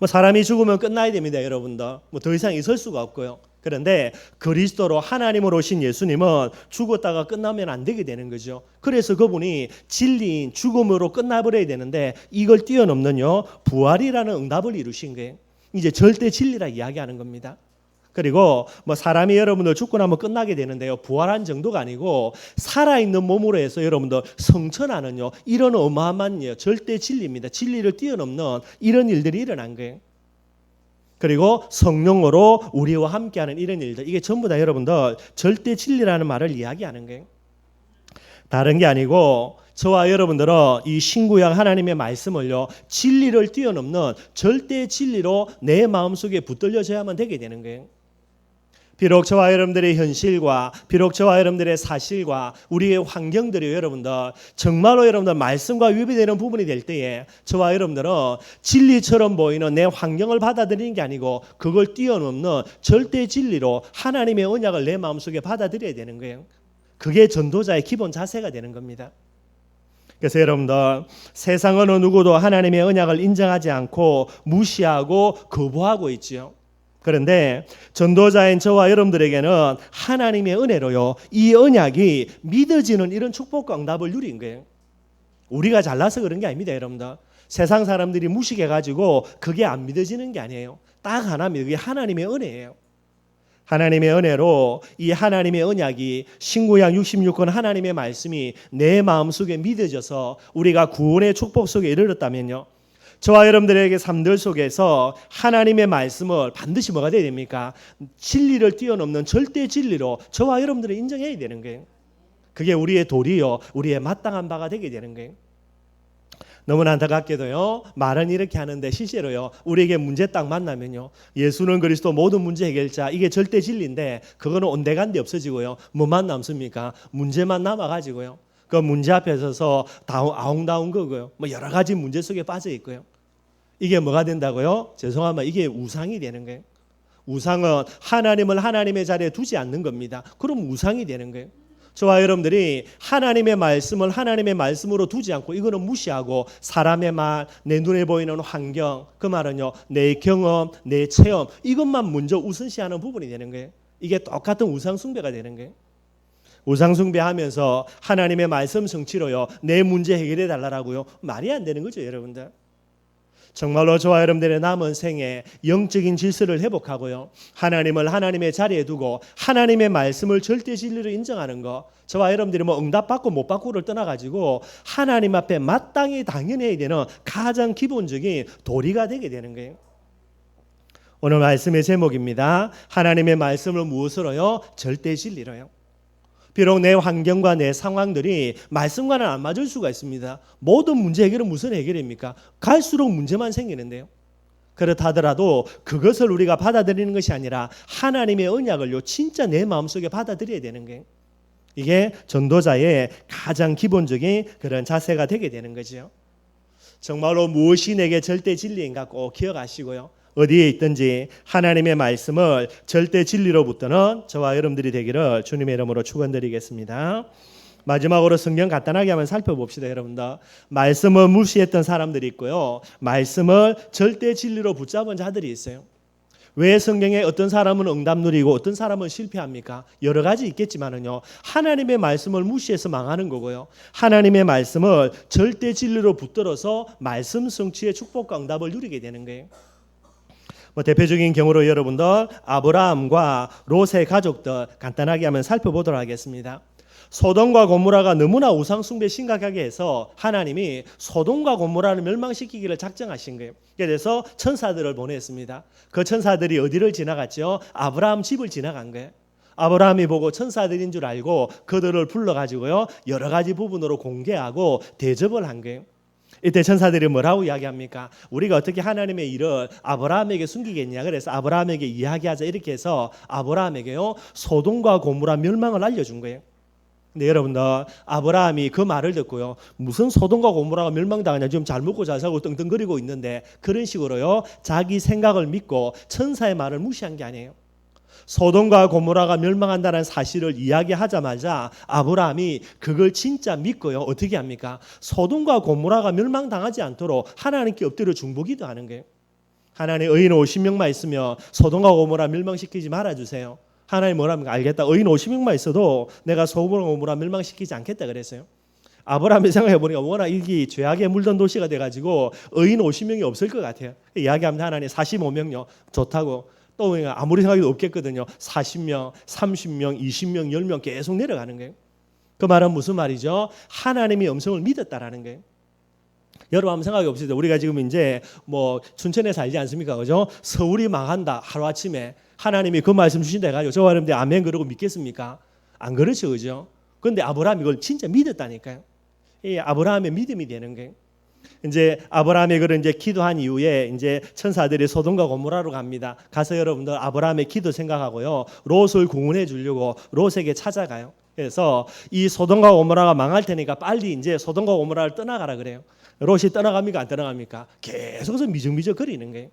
뭐 사람이 죽으면 끝나야 됩니다, 여러분들. 뭐 더 이상 있을 수가 없고요. 그런데 그리스도로 하나님으로 오신 예수님은 죽었다가 끝나면 안 되게 되는 거죠. 그래서 그분이 진리인 죽음으로 끝나버려야 되는데 이걸 뛰어넘는요, 부활이라는 응답을 이루신 거예요. 이제 절대 진리라 이야기하는 겁니다. 그리고 뭐 사람이 여러분들 죽고 나면 끝나게 되는데요, 부활한 정도가 아니고 살아있는 몸으로 해서 여러분들 성천하는요, 이런 어마어마한 절대 진리입니다. 진리를 뛰어넘는 이런 일들이 일어난 거예요. 그리고 성령으로 우리와 함께하는 이런 일들, 이게 전부 다 여러분들 절대 진리라는 말을 이야기하는 거예요. 다른 게 아니고 저와 여러분들은 이 신구약 하나님의 말씀을요, 진리를 뛰어넘는 절대 진리로 내 마음속에 붙들려져야만 되게 되는 거예요. 비록 저와 여러분들의 현실과 비록 저와 여러분들의 사실과 우리의 환경들이 여러분들 정말로 여러분들 말씀과 위배되는 부분이 될 때에 저와 여러분들은 진리처럼 보이는 내 환경을 받아들이는 게 아니고 그걸 뛰어넘는 절대 진리로 하나님의 언약을 내 마음속에 받아들여야 되는 거예요. 그게 전도자의 기본 자세가 되는 겁니다. 그래서 여러분들 세상 어느 누구도 하나님의 언약을 인정하지 않고 무시하고 거부하고 있지요. 그런데 전도자인 저와 여러분들에게는 하나님의 은혜로요, 이 언약이 믿어지는 이런 축복과 응답을 누린 거예요. 우리가 잘나서 그런 게 아닙니다, 여러분들. 세상 사람들이 무식해가지고 그게 안 믿어지는 게 아니에요. 딱 하나입니다. 그게 하나님의 은혜예요. 하나님의 은혜로 이 하나님의 언약이 신구약 66권 하나님의 말씀이 내 마음속에 믿어져서 우리가 구원의 축복 속에 이르렀다면요, 저와 여러분들에게 삶들 속에서 하나님의 말씀을 반드시 뭐가 돼야 됩니까? 진리를 뛰어넘는 절대 진리로 저와 여러분들이 인정해야 되는 거예요. 그게 우리의 도리요, 우리의 마땅한 바가 되게 되는 거예요. 너무나 안타깝게도요, 말은 이렇게 하는데 실제로요, 우리에게 문제 딱 만나면요, 예수는 그리스도 모든 문제 해결자, 이게 절대 진리인데 그거는 온데간데 없어지고요, 뭐만 남습니까? 문제만 남아가지고요, 그 문제 앞에 서서 아웅다웅 거고요, 뭐 여러 가지 문제 속에 빠져 있고요. 이게 뭐가 된다고요? 죄송하면 이게 우상이 되는 거예요. 우상은 하나님을 하나님의 자리에 두지 않는 겁니다. 그럼 우상이 되는 거예요. 저와 여러분들이 하나님의 말씀을 하나님의 말씀으로 두지 않고 이거는 무시하고 사람의 말, 내 눈에 보이는 환경, 그 말은요, 내 경험, 내 체험, 이것만 먼저 우선시하는 부분이 되는 거예요. 이게 똑같은 우상 숭배가 되는 거예요. 우상숭배하면서 하나님의 말씀 성취로요 내 문제 해결해 달라고요. 말이 안 되는 거죠, 여러분들. 정말로 저와 여러분들의 남은 생에 영적인 질서를 회복하고요, 하나님을 하나님의 자리에 두고 하나님의 말씀을 절대 진리로 인정하는 것, 저와 여러분들이 뭐 응답받고 못 받고를 떠나가지고 하나님 앞에 마땅히 당연해야 되는 가장 기본적인 도리가 되게 되는 거예요. 오늘 말씀의 제목입니다. 하나님의 말씀을 무엇으로요? 절대 진리로요. 비록 내 환경과 내 상황들이 말씀과는 안 맞을 수가 있습니다. 모든 문제 해결은 무슨 해결입니까? 갈수록 문제만 생기는데요. 그렇다 하더라도 그것을 우리가 받아들이는 것이 아니라 하나님의 언약을요 진짜 내 마음속에 받아들여야 되는 거예요. 이게 전도자의 가장 기본적인 그런 자세가 되게 되는 거죠. 정말로 무엇이 내게 절대 진리인가 꼭 기억하시고요, 어디에 있든지 하나님의 말씀을 절대 진리로 붙드는 저와 여러분들이 되기를 주님의 이름으로 축원드리겠습니다. 마지막으로 성경 간단하게 한번 살펴봅시다. 여러분들, 말씀을 무시했던 사람들이 있고요, 말씀을 절대 진리로 붙잡은 자들이 있어요. 왜 성경에 어떤 사람은 응답 누리고 어떤 사람은 실패합니까? 여러 가지 있겠지만은요, 하나님의 말씀을 무시해서 망하는 거고요, 하나님의 말씀을 절대 진리로 붙들어서 말씀 성취의 축복과 응답을 누리게 되는 거예요. 대표적인 경우로 여러분들 아브라함과 롯의 가족들 간단하게 한번 살펴보도록 하겠습니다. 소돔과 고모라가 너무나 우상숭배 심각하게 해서 하나님이 소돔과 고모라를 멸망시키기를 작정하신 거예요. 그래서 천사들을 보냈습니다. 그 천사들이 어디를 지나갔죠? 아브라함 집을 지나간 거예요. 아브라함이 보고 천사들인 줄 알고 그들을 불러가지고요 여러 가지 부분으로 공개하고 대접을 한 거예요. 이때 천사들이 뭐라고 이야기합니까? 우리가 어떻게 하나님의 일을 아브라함에게 숨기겠냐. 그래서 아브라함에게 이야기하자 이렇게 해서 아브라함에게요 소돔과 고모라 멸망을 알려준 거예요. 근데 여러분들, 아브라함이 그 말을 듣고요, 무슨 소돔과 고모라가 멸망당하냐, 지금 잘 먹고 잘 살고 떵떵거리고 있는데, 그런 식으로요 자기 생각을 믿고 천사의 말을 무시한 게 아니에요. 소돔과 고모라가 멸망한다는 사실을 이야기하자마자 아브라함이 그걸 진짜 믿고요, 어떻게 합니까? 소돔과 고모라가 멸망당하지 않도록 하나님께 엎드려 중보기도 하는 거예요. 하나님, 의인 50명만 있으면 소돔과 고모라 멸망시키지 말아주세요. 하나님 뭐랍니까? 알겠다. 의인 50명만 있어도 내가 소돔과 고모라 멸망시키지 않겠다 그랬어요. 아브라함이 생각해보니까 워낙 이게 죄악에 물든 도시가 돼가지고 의인 50명이 없을 것 같아요. 이야기하면 하나님 45명요 좋다고, 또 아무리 생각해도 없겠거든요. 40명, 30명, 20명, 10명 계속 내려가는 거예요. 그 말은 무슨 말이죠? 하나님이 음성을 믿었다라는 거예요. 여러분 한번 생각해 봅시다. 우리가 지금 이제 뭐 춘천에 살지 않습니까? 그죠? 서울이 망한다 하루아침에 하나님이 그 말씀 주신다 해가지고 저와 여러분들 아멘 그러고 믿겠습니까? 안 그렇죠, 그죠? 그런데 아브라함이 이걸 진짜 믿었다니까요. 이 아브라함의 믿음이 되는 거예요. 이제 아브라함이 그런 이제 기도한 이후에 이제 천사들이 소돔과 고모라로 갑니다. 가서 여러분들 아브라함의 기도 생각하고요, 롯을 구원해 주려고 롯에게 찾아가요. 그래서 이 소돔과 고모라가 망할 테니까 빨리 이제 소돔과 고모라를 떠나가라 그래요. 롯이 떠나갑니까? 안 떠나갑니까? 계속해서 미적미적 거리는 거예요.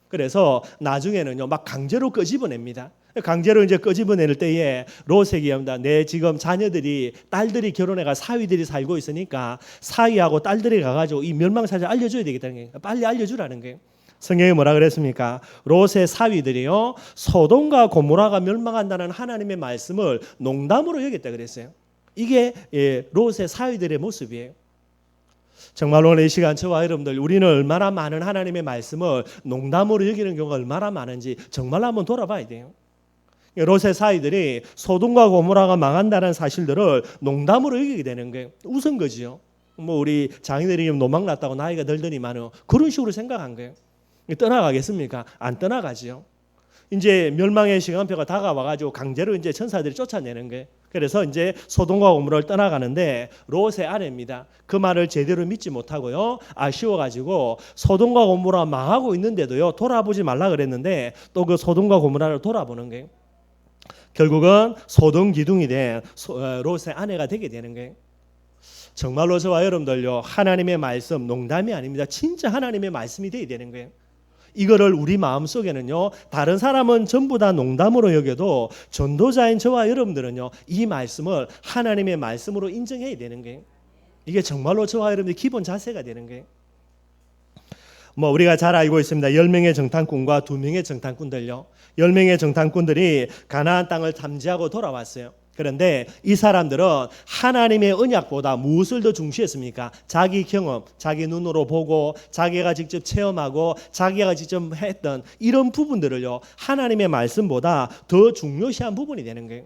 그래서 나중에는요 막 강제로 끄집어냅니다. 강제로 이제 끄집어낼 때에 롯에게 합니다. 내 지금 자녀들이, 딸들이 결혼해가 사위들이 살고 있으니까 사위하고 딸들이 가가지고 이 멸망사실 알려줘야 되겠다는 거예요. 빨리 알려주라는 거예요. 성경에 뭐라 그랬습니까? 롯의 사위들이요 소돔과 고모라가 멸망한다는 하나님의 말씀을 농담으로 여겼다 그랬어요. 이게 롯의 사위들의 모습이에요. 정말 오늘 이 시간 저와 여러분들, 우리는 얼마나 많은 하나님의 말씀을 농담으로 여기는 경우가 얼마나 많은지 정말 한번 돌아봐야 돼요. 롯의 사위들이 소돔과 고모라가 망한다는 사실들을 농담으로 여기게 되는 거예요. 웃은 거지요. 뭐 우리 장인들이 노망 났다고 나이가 들더니만은 그런 식으로 생각한 거예요. 떠나가겠습니까? 안 떠나가지요. 이제 멸망의 시간표가 다가와가지고 강제로 이제 천사들이 쫓아내는 거예요. 그래서 이제 소돔과 고모라를 떠나가는데 롯의 아내입니다. 그 말을 제대로 믿지 못하고요, 아쉬워가지고 소돔과 고모라 망하고 있는데도요 돌아보지 말라 그랬는데 또 그 소돔과 고모라를 돌아보는 거예요. 결국은 소돔 기둥이 된 롯의 아내가 되게 되는 거예요. 정말로 저와 여러분들요 하나님의 말씀 농담이 아닙니다. 진짜 하나님의 말씀이 되어야 되는 거예요. 이거를 우리 마음속에는요 다른 사람은 전부 다 농담으로 여겨도 전도자인 저와 여러분들은요 이 말씀을 하나님의 말씀으로 인정해야 되는 거예요. 이게 정말로 저와 여러분들의 기본 자세가 되는 거예요. 뭐 우리가 잘 알고 있습니다. 10명의 정탐꾼과 2명의 정탐꾼들요. 10명의 정탐꾼들이 가나안 땅을 탐지하고 돌아왔어요. 그런데 이 사람들은 하나님의 언약보다 무엇을 더 중시했습니까? 자기 경험, 자기 눈으로 보고 자기가 직접 체험하고 자기가 직접 했던 이런 부분들을요, 하나님의 말씀보다 더 중요시한 부분이 되는 거예요.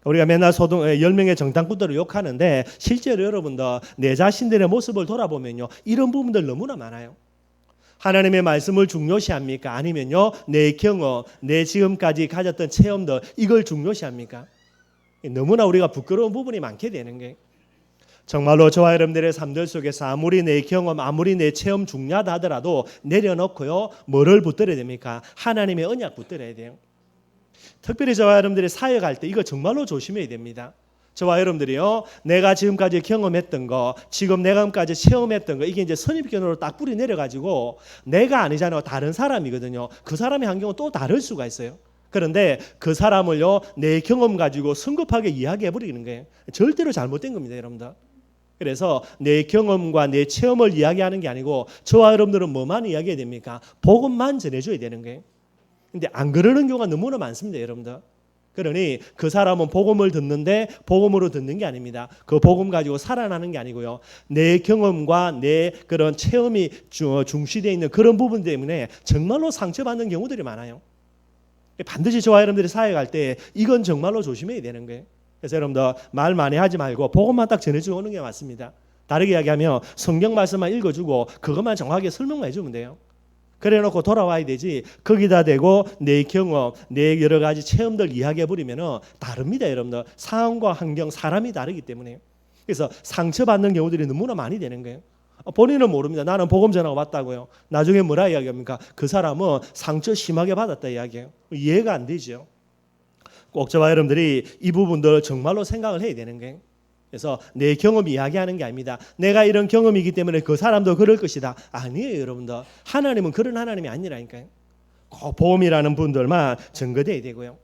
우리가 맨날 10명의 정탐꾼들을 욕하는데 실제로 여러분들 내 자신들의 모습을 돌아보면요, 이런 부분들 너무나 많아요. 하나님의 말씀을 중요시합니까? 아니면요, 내 경험, 내 지금까지 가졌던 체험들, 이걸 중요시합니까? 너무나 우리가 부끄러운 부분이 많게 되는 거예요. 정말로 저와 여러분들의 삶들 속에서 아무리 내 경험, 아무리 내 체험 중요하다 하더라도 내려놓고요, 뭐를 붙들어야 됩니까? 하나님의 언약 붙들어야 돼요. 특별히 저와 여러분들이 사역할 때 이거 정말로 조심해야 됩니다. 저와 여러분들이요, 내가 지금까지 경험했던 거, 지금 내가 지금까지 체험했던 거, 이게 이제 선입견으로 딱 뿌리 내려가지고 내가 아니잖아요. 다른 사람이거든요. 그 사람의 환경은 또 다를 수가 있어요. 그런데 그 사람을요, 내 경험 가지고 성급하게 이야기해버리는 거예요. 절대로 잘못된 겁니다, 여러분들. 그래서 내 경험과 내 체험을 이야기하는 게 아니고 저와 여러분들은 뭐만 이야기해야 됩니까? 복음만 전해줘야 되는 거예요. 근데 안 그러는 경우가 너무나 많습니다, 여러분들. 그러니 그 사람은 복음을 듣는데 복음으로 듣는 게 아닙니다. 그 복음 가지고 살아나는 게 아니고요, 내 경험과 내 그런 체험이 중시되어 있는 그런 부분 때문에 정말로 상처받는 경우들이 많아요. 반드시 저와 여러분들이 사역할 때 이건 정말로 조심해야 되는 거예요. 그래서 여러분들 말 많이 하지 말고 복음만 딱 전해주고 오는 게 맞습니다. 다르게 이야기하면 성경 말씀만 읽어주고 그것만 정확하게 설명만 해주면 돼요. 그래 놓고 돌아와야 되지, 거기다 대고 내 경험, 내 여러 가지 체험들 이야기해버리면 다릅니다, 여러분들. 상황과 환경, 사람이 다르기 때문에. 그래서 상처받는 경우들이 너무나 많이 되는 거예요. 본인은 모릅니다. 나는 복음 전하고 왔다고요. 나중에 뭐라 이야기합니까? 그 사람은 상처 심하게 받았다 이야기해요. 이해가 안 되죠. 꼭 저와 여러분들이 이 부분들 정말로 생각을 해야 되는 거예요. 그래서 내 경험 이야기하는 게 아닙니다. 내가 이런 경험이기 때문에 그 사람도 그럴 것이다. 아니에요, 여러분들. 하나님은 그런 하나님이 아니라니까요. 꼭 복음이라는 분들만 증거돼야 되고요.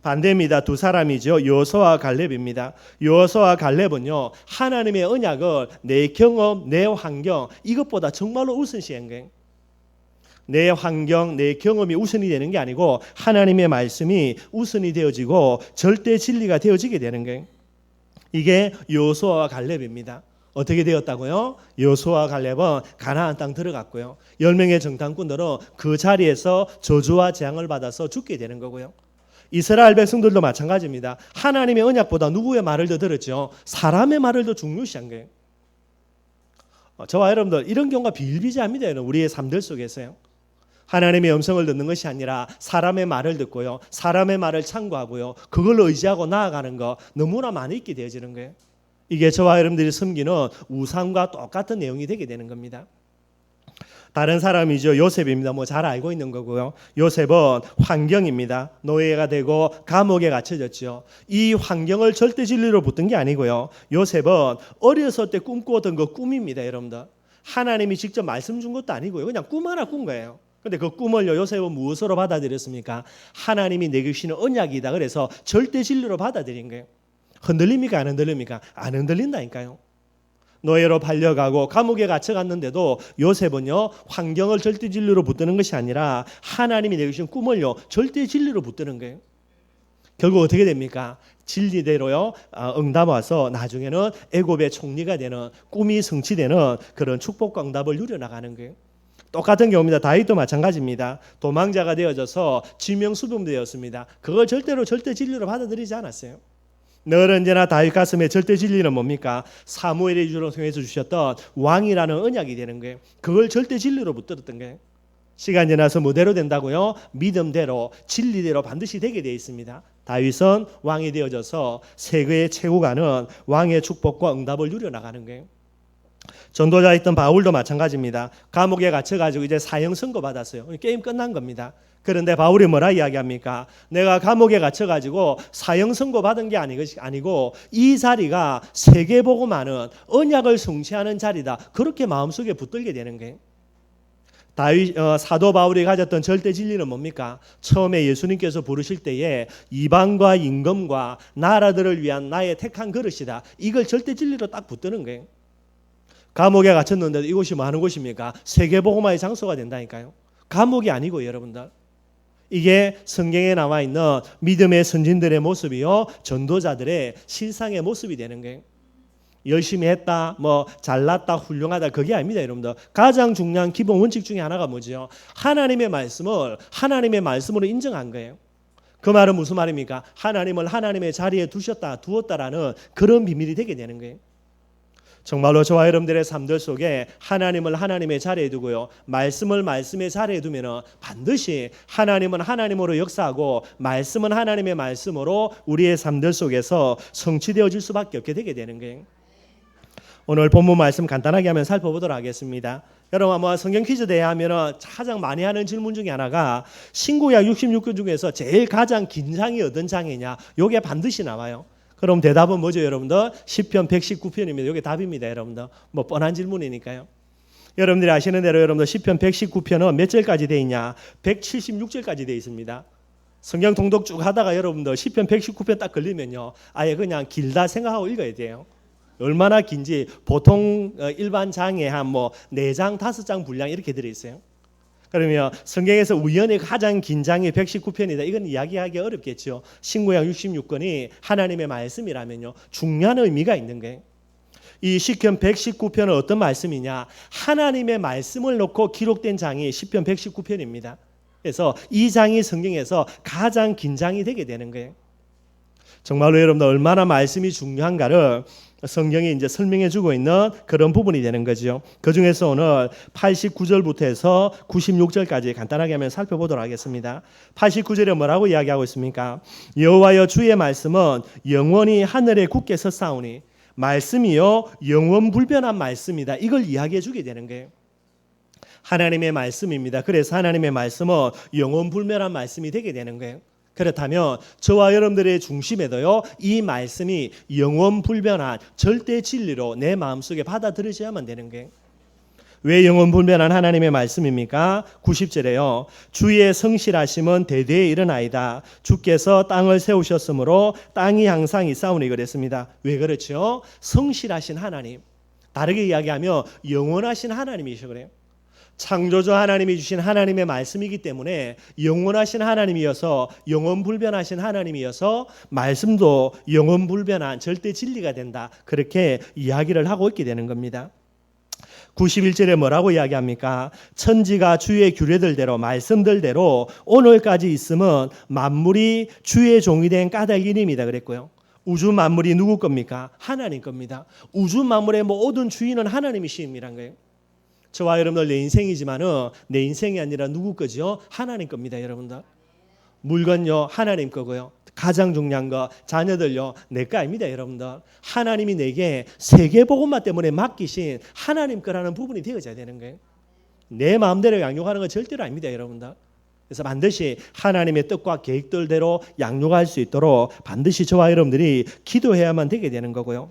반대입니다. 두 사람이죠. 여호수아와 갈렙입니다. 여호수아와 갈렙은요, 하나님의 언약을 내 경험, 내 환경, 이것보다 정말로 우선시한 거예요. 내 환경, 내 경험이 우선이 되는 게 아니고 하나님의 말씀이 우선이 되어지고 절대 진리가 되어지게 되는 거예요. 이게 여호수아와 갈렙입니다. 어떻게 되었다고요? 여호수아와 갈렙은 가나안 땅 들어갔고요, 10명의 정탐꾼들은 그 자리에서 저주와 재앙을 받아서 죽게 되는 거고요. 이스라엘 백성들도 마찬가지입니다. 하나님의 언약보다 누구의 말을 더 들었죠? 사람의 말을 더 중요시한 거예요. 저와 여러분들 이런 경우가 비일비재합니다. 우리의 삶들 속에서요. 하나님의 음성을 듣는 것이 아니라 사람의 말을 듣고요, 사람의 말을 참고하고요, 그걸로 의지하고 나아가는 거 너무나 많이 있게 되어지는 거예요. 이게 저와 여러분들이 섬기는 우상과 똑같은 내용이 되게 되는 겁니다. 다른 사람이죠. 요셉입니다. 뭐 잘 알고 있는 거고요. 요셉은 환경입니다. 노예가 되고 감옥에 갇혀졌죠. 이 환경을 절대 진리로 붙든 게 아니고요, 요셉은 어렸을 때 꿈꾸었던 그 꿈입니다, 여러분들. 하나님이 직접 말씀 준 것도 아니고요, 그냥 꿈 하나 꾼 거예요. 근데 그 꿈을요, 요셉은 무엇으로 받아들였습니까? 하나님이 내게 주시는 언약이다. 그래서 절대 진리로 받아들인 거예요. 흔들립니까? 안 흔들립니까? 안 흔들린다니까요. 노예로 팔려가고 감옥에 갇혀갔는데도 요셉은요, 환경을 절대 진리로 붙드는 것이 아니라 하나님이 내게 주신 꿈을요, 절대 진리로 붙드는 거예요. 결국 어떻게 됩니까? 진리대로요, 응답 와서 나중에는 애굽의 총리가 되는, 꿈이 성취되는 그런 축복과 응답을 누려나가는 거예요. 똑같은 경우입니다. 다윗도 마찬가지입니다. 도망자가 되어져서 지명수범되었습니다. 그걸 절대 진리로 받아들이지 않았어요. 늘 언제나 다윗 가슴에 절대 진리는 뭡니까? 사무엘의 주로 통해서 주셨던 왕이라는 언약이 되는 거예요. 그걸 절대 진리로 붙들었던 거예요. 시간 지나서 뭐대로 된다고요? 믿음대로, 진리대로 반드시 되게 되어 있습니다. 다윗은 왕이 되어져서 세계의 최고가는 왕의 축복과 응답을 누려나가는 거예요. 전도자였던 바울도 마찬가지입니다. 감옥에 갇혀가지고 이제 사형 선고 받았어요. 게임 끝난 겁니다. 그런데 바울이 뭐라 이야기합니까? 내가 감옥에 갇혀가지고 사형 선고 받은 게 아니고 이 자리가 세계복음하는 언약을 성취하는 자리다. 그렇게 마음속에 붙들게 되는 거예요. 사도 바울이 가졌던 절대 진리는 뭡니까? 처음에 예수님께서 부르실 때에 이방과 임금과 나라들을 위한 나의 택한 그릇이다. 이걸 절대 진리로 딱 붙드는 거예요. 감옥에 갇혔는데도 이곳이 뭐 하는 곳입니까? 세계복음화의 장소가 된다니까요. 감옥이 아니고 여러분들, 이게 성경에 나와 있는 믿음의 선진들의 모습이요, 전도자들의 실상의 모습이 되는 거예요. 열심히 했다, 뭐 잘났다, 훌륭하다, 그게 아닙니다, 여러분들. 가장 중요한 기본 원칙 중에 하나가 뭐죠? 하나님의 말씀을 하나님의 말씀으로 인정한 거예요. 그 말은 무슨 말입니까? 하나님을 하나님의 자리에 두었다라는 그런 비밀이 되게 되는 거예요. 정말로 저와 여러분들의 삶들 속에 하나님을 하나님의 자리에 두고요, 말씀을 말씀의 자리에 두면 반드시 하나님은 하나님으로 역사하고 말씀은 하나님의 말씀으로 우리의 삶들 속에서 성취되어질 수밖에 없게 되게 되는 거예요. 오늘 본문 말씀 간단하게 한번 살펴보도록 하겠습니다. 여러분 아마 성경 퀴즈 대회 하면 가장 많이 하는 질문 중에 하나가 신구약 66권 중에서 제일 가장 긴 장이 어떤 장이냐, 이게 반드시 나와요. 그럼 대답은 뭐죠, 여러분들? 시편 119편입니다. 이게 답입니다, 여러분들. 뭐 뻔한 질문이니까요. 여러분들이 아시는 대로 여러분들 시편 119편은 몇 절까지 돼 있냐? 176절까지 돼 있습니다. 성경 통독 쭉 하다가 여러분들 시편 119편 딱 걸리면요, 아예 그냥 길다 생각하고 읽어야 돼요. 얼마나 긴지 보통 일반 장에 한 뭐 4장, 5장 분량 이렇게 들어 있어요. 그러면 성경에서 우연히 가장 긴 장이 119편이다. 이건 이야기하기 어렵겠죠. 신구약 66권이 하나님의 말씀이라면요, 중요한 의미가 있는 거예요. 이 시편 119편은 어떤 말씀이냐? 하나님의 말씀을 놓고 기록된 장이 시편 119편입니다. 그래서 이 장이 성경에서 가장 긴 장이 되게 되는 거예요. 정말로 여러분들 얼마나 말씀이 중요한가를 성경이 이제 설명해 주고 있는 그런 부분이 되는 거죠. 그 중에서 오늘 89절부터 해서 96절까지 간단하게 한번 살펴보도록 하겠습니다. 89절에 뭐라고 이야기하고 있습니까? 여호와여 주의 말씀은 영원히 하늘에 굳게 섰사오니, 말씀이요 영원 불변한 말씀이다. 이걸 이야기해 주게 되는 거예요. 하나님의 말씀입니다. 그래서 하나님의 말씀은 영원 불변한 말씀이 되게 되는 거예요. 그렇다면 저와 여러분들의 중심에도요, 이 말씀이 영원 불변한 절대 진리로 내 마음속에 받아들여져야만 되는 거예요. 왜 영원 불변한 하나님의 말씀입니까? 90절에요. 주의 성실하심은 대대에 일어나이다. 주께서 땅을 세우셨으므로 땅이 항상 있사오니 그랬습니다. 왜 그렇죠? 성실하신 하나님, 다르게 이야기하면 영원하신 하나님이시죠. 그래요. 창조주 하나님이 주신 하나님의 말씀이기 때문에 영원하신 하나님이어서 영원불변하신 하나님이어서 말씀도 영원불변한 절대 진리가 된다. 그렇게 이야기를 하고 있게 되는 겁니다. 91절에 뭐라고 이야기합니까? 천지가 주의 규례들대로 말씀들대로 오늘까지 있으면 만물이 주의 종이 된 까닭이니이다 그랬고요. 우주 만물이 누구 겁니까? 하나님 겁니다. 우주 만물의 모든 주인은 하나님이시란 거예요. 저와 여러분들 내 인생이지만은 내 인생이 아니라 누구 거죠? 하나님 겁니다, 여러분들. 물건요 하나님 거고요. 가장 중요한 거 자녀들요 내 거 아닙니다, 여러분들. 하나님이 내게 세계복음화 때문에 맡기신 하나님 거라는 부분이 되어져야 되는 거예요. 내 마음대로 양육하는 건 절대로 아닙니다, 여러분들. 그래서 반드시 하나님의 뜻과 계획들대로 양육할 수 있도록 반드시 저와 여러분들이 기도해야만 되게 되는 거고요.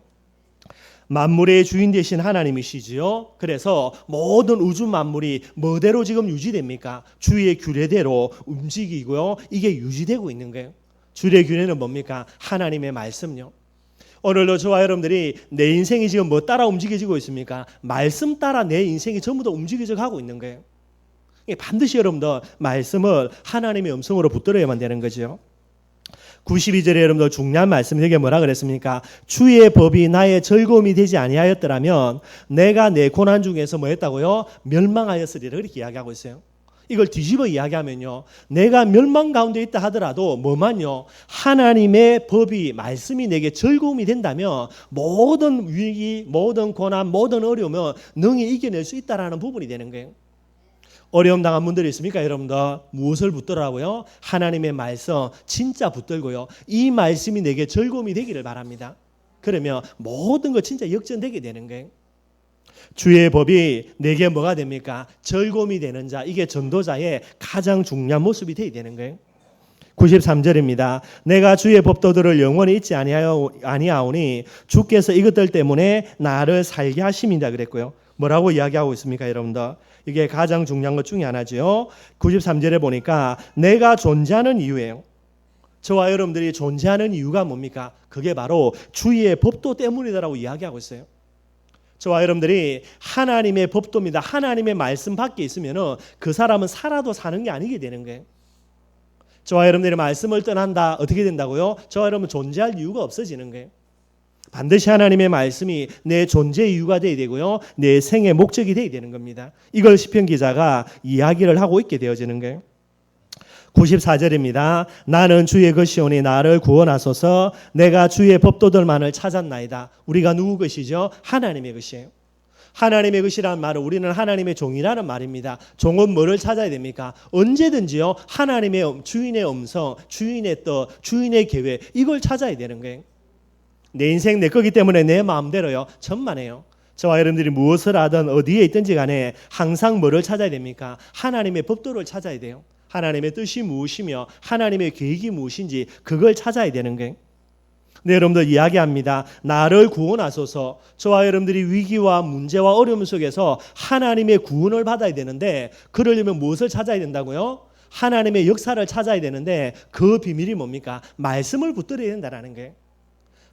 만물의 주인 되신 하나님이시지요. 그래서 모든 우주 만물이 뭐대로 지금 유지됩니까? 주의 규례대로 움직이고요. 이게 유지되고 있는 거예요. 주의 규례는 뭡니까? 하나님의 말씀요. 오늘도 저와 여러분들이 내 인생이 지금 뭐 따라 움직여지고 있습니까? 말씀 따라 내 인생이 전부 다 움직여져 가고 있는 거예요. 반드시 여러분들 말씀을 하나님의 음성으로 붙들어야만 되는 거죠. 92절에 여러분들 중요한 말씀이 되게 뭐라 그랬습니까? 주의 법이 나의 즐거움이 되지 아니하였더라면 내가 내 고난 중에서 뭐 했다고요? 멸망하였으리라 그렇게 이야기하고 있어요. 이걸 뒤집어 이야기하면요, 내가 멸망 가운데 있다 하더라도 뭐만요? 하나님의 법이 말씀이 내게 즐거움이 된다면 모든 위기, 모든 고난, 모든 어려움은 능히 이겨낼 수 있다라는 부분이 되는 거예요. 어려움 당한 분들이 있습니까, 여러분들? 무엇을 붙들라고요? 하나님의 말씀 진짜 붙들고요, 이 말씀이 내게 즐거움이 되기를 바랍니다. 그러면 모든 거 진짜 역전되게 되는 거예요. 주의 법이 내게 뭐가 됩니까? 즐거움이 되는 자, 이게 전도자의 가장 중요한 모습이 되어야 되는 거예요. 93절입니다. 내가 주의 법도들을 영원히 잊지 아니하오니 주께서 이것들 때문에 나를 살게 하심이다 그랬고요. 뭐라고 이야기하고 있습니까, 여러분들? 이게 가장 중요한 것 중에 하나죠. 93절에 보니까 내가 존재하는 이유예요. 저와 여러분들이 존재하는 이유가 뭡니까? 그게 바로 주의 법도 때문이다라고 이야기하고 있어요. 저와 여러분들이 하나님의 법도입니다. 하나님의 말씀 밖에 있으면 그 사람은 살아도 사는 게 아니게 되는 거예요. 저와 여러분들이 말씀을 떠난다. 어떻게 된다고요? 저와 여러분 존재할 이유가 없어지는 거예요. 반드시 하나님의 말씀이 내 존재의 이유가 되어야 되고요. 내 생의 목적이 되어야 되는 겁니다. 이걸 시편 기자가 이야기를 하고 있게 되어지는 거예요. 94절입니다. 나는 주의 것이오니 나를 구원하소서. 내가 주의 법도들만을 찾았나이다. 우리가 누구 것이죠? 하나님의 것이에요. 하나님의 것이라는 말은 우리는 하나님의 종이라는 말입니다. 종은 뭐를 찾아야 됩니까? 언제든지요. 하나님의 주인의 음성, 주인의 뜻, 주인의 계획 이걸 찾아야 되는 거예요. 내 인생 내 거기 때문에 내 마음대로요. 천만에요. 저와 여러분들이 무엇을 하든 어디에 있든지 간에 항상 뭐를 찾아야 됩니까? 하나님의 법도를 찾아야 돼요. 하나님의 뜻이 무엇이며 하나님의 계획이 무엇인지 그걸 찾아야 되는 거예요. 네, 여러분들 이야기합니다. 나를 구원하소서. 저와 여러분들이 위기와 문제와 어려움 속에서 하나님의 구원을 받아야 되는데 그러려면 무엇을 찾아야 된다고요? 하나님의 역사를 찾아야 되는데 그 비밀이 뭡니까? 말씀을 붙들어야 된다는 거예요.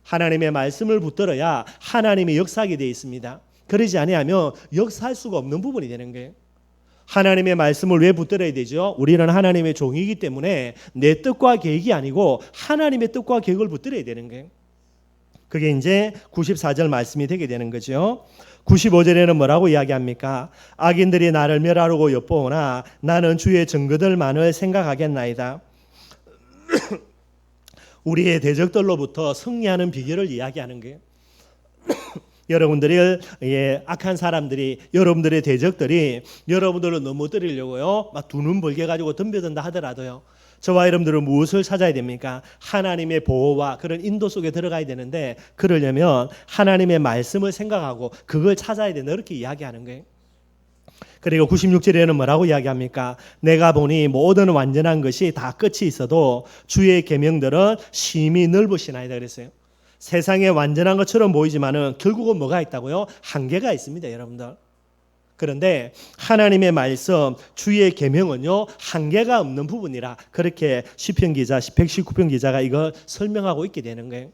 하나님의 말씀을 붙들어야 하나님의 역사하게 되어 있습니다. 그러지 아니하면 역사할 수가 없는 부분이 되는 거예요. 하나님의 말씀을 왜 붙들어야 되죠? 우리는 하나님의 종이기 때문에 내 뜻과 계획이 아니고 하나님의 뜻과 계획을 붙들어야 되는 거예요. 그게 이제 94절 말씀이 되게 되는 거죠. 95절에는 뭐라고 이야기합니까? 악인들이 나를 멸하려고 엿보오나 나는 주의 증거들만을 생각하겠나이다. 우리의 대적들로부터 승리하는 비결을 이야기하는 거예요. 여러분들이 악한 사람들이 여러분들의 대적들이 여러분들을 넘어뜨리려고요. 막 두 눈 벌게 가지고 덤벼든다 하더라도요. 저와 여러분들은 무엇을 찾아야 됩니까? 하나님의 보호와 그런 인도 속에 들어가야 되는데 그러려면 하나님의 말씀을 생각하고 그걸 찾아야 된다 이렇게 이야기하는 거예요. 그리고 96절에는 뭐라고 이야기합니까? 내가 보니 모든 완전한 것이 다 끝이 있어도 주의 계명들은 심히 넓으시나이다 그랬어요. 세상에 완전한 것처럼 보이지만은 결국은 뭐가 있다고요? 한계가 있습니다, 여러분들. 그런데 하나님의 말씀, 주의 계명은요 한계가 없는 부분이라 그렇게 시편 기자, 119편 기자가 이걸 설명하고 있게 되는 거예요.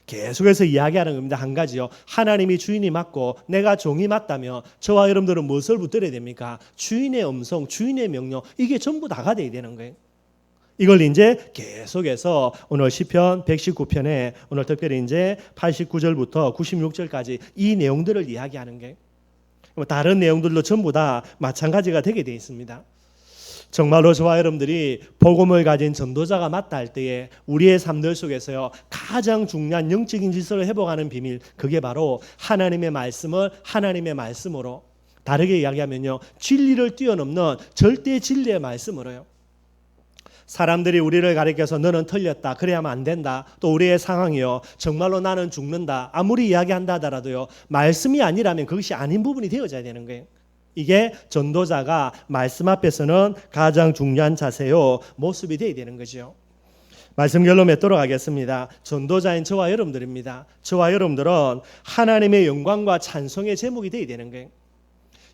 계속해서 이야기하는 겁니다. 한 가지요. 하나님이 주인이 맞고 내가 종이 맞다면 저와 여러분들은 무엇을 붙들어야 됩니까? 주인의 음성, 주인의 명령 이게 전부 다가 돼야 되는 거예요. 이걸 이제 계속해서 오늘 시편 119편에 오늘 특별히 이제 89절부터 96절까지 이 내용들을 이야기하는 게 다른 내용들도 전부 다 마찬가지가 되게 되어 있습니다. 정말로 저와 여러분들이 복음을 가진 전도자가 맞다 할 때에 우리의 삶들 속에서요 가장 중요한 영적인 질서를 회복하는 비밀 그게 바로 하나님의 말씀을 하나님의 말씀으로 다르게 이야기하면요 진리를 뛰어넘는 절대 진리의 말씀으로요. 사람들이 우리를 가리켜서 너는 틀렸다. 그래야만 안 된다. 또 우리의 상황이요. 정말로 나는 죽는다. 아무리 이야기한다 하더라도요. 말씀이 아니라면 그것이 아닌 부분이 되어져야 되는 거예요. 이게 전도자가 말씀 앞에서는 가장 중요한 자세요. 모습이 되어야 되는 거죠. 말씀 결론 맺도록 하겠습니다. 전도자인 저와 여러분들입니다. 저와 여러분들은 하나님의 영광과 찬송의 제목이 되어야 되는 거예요.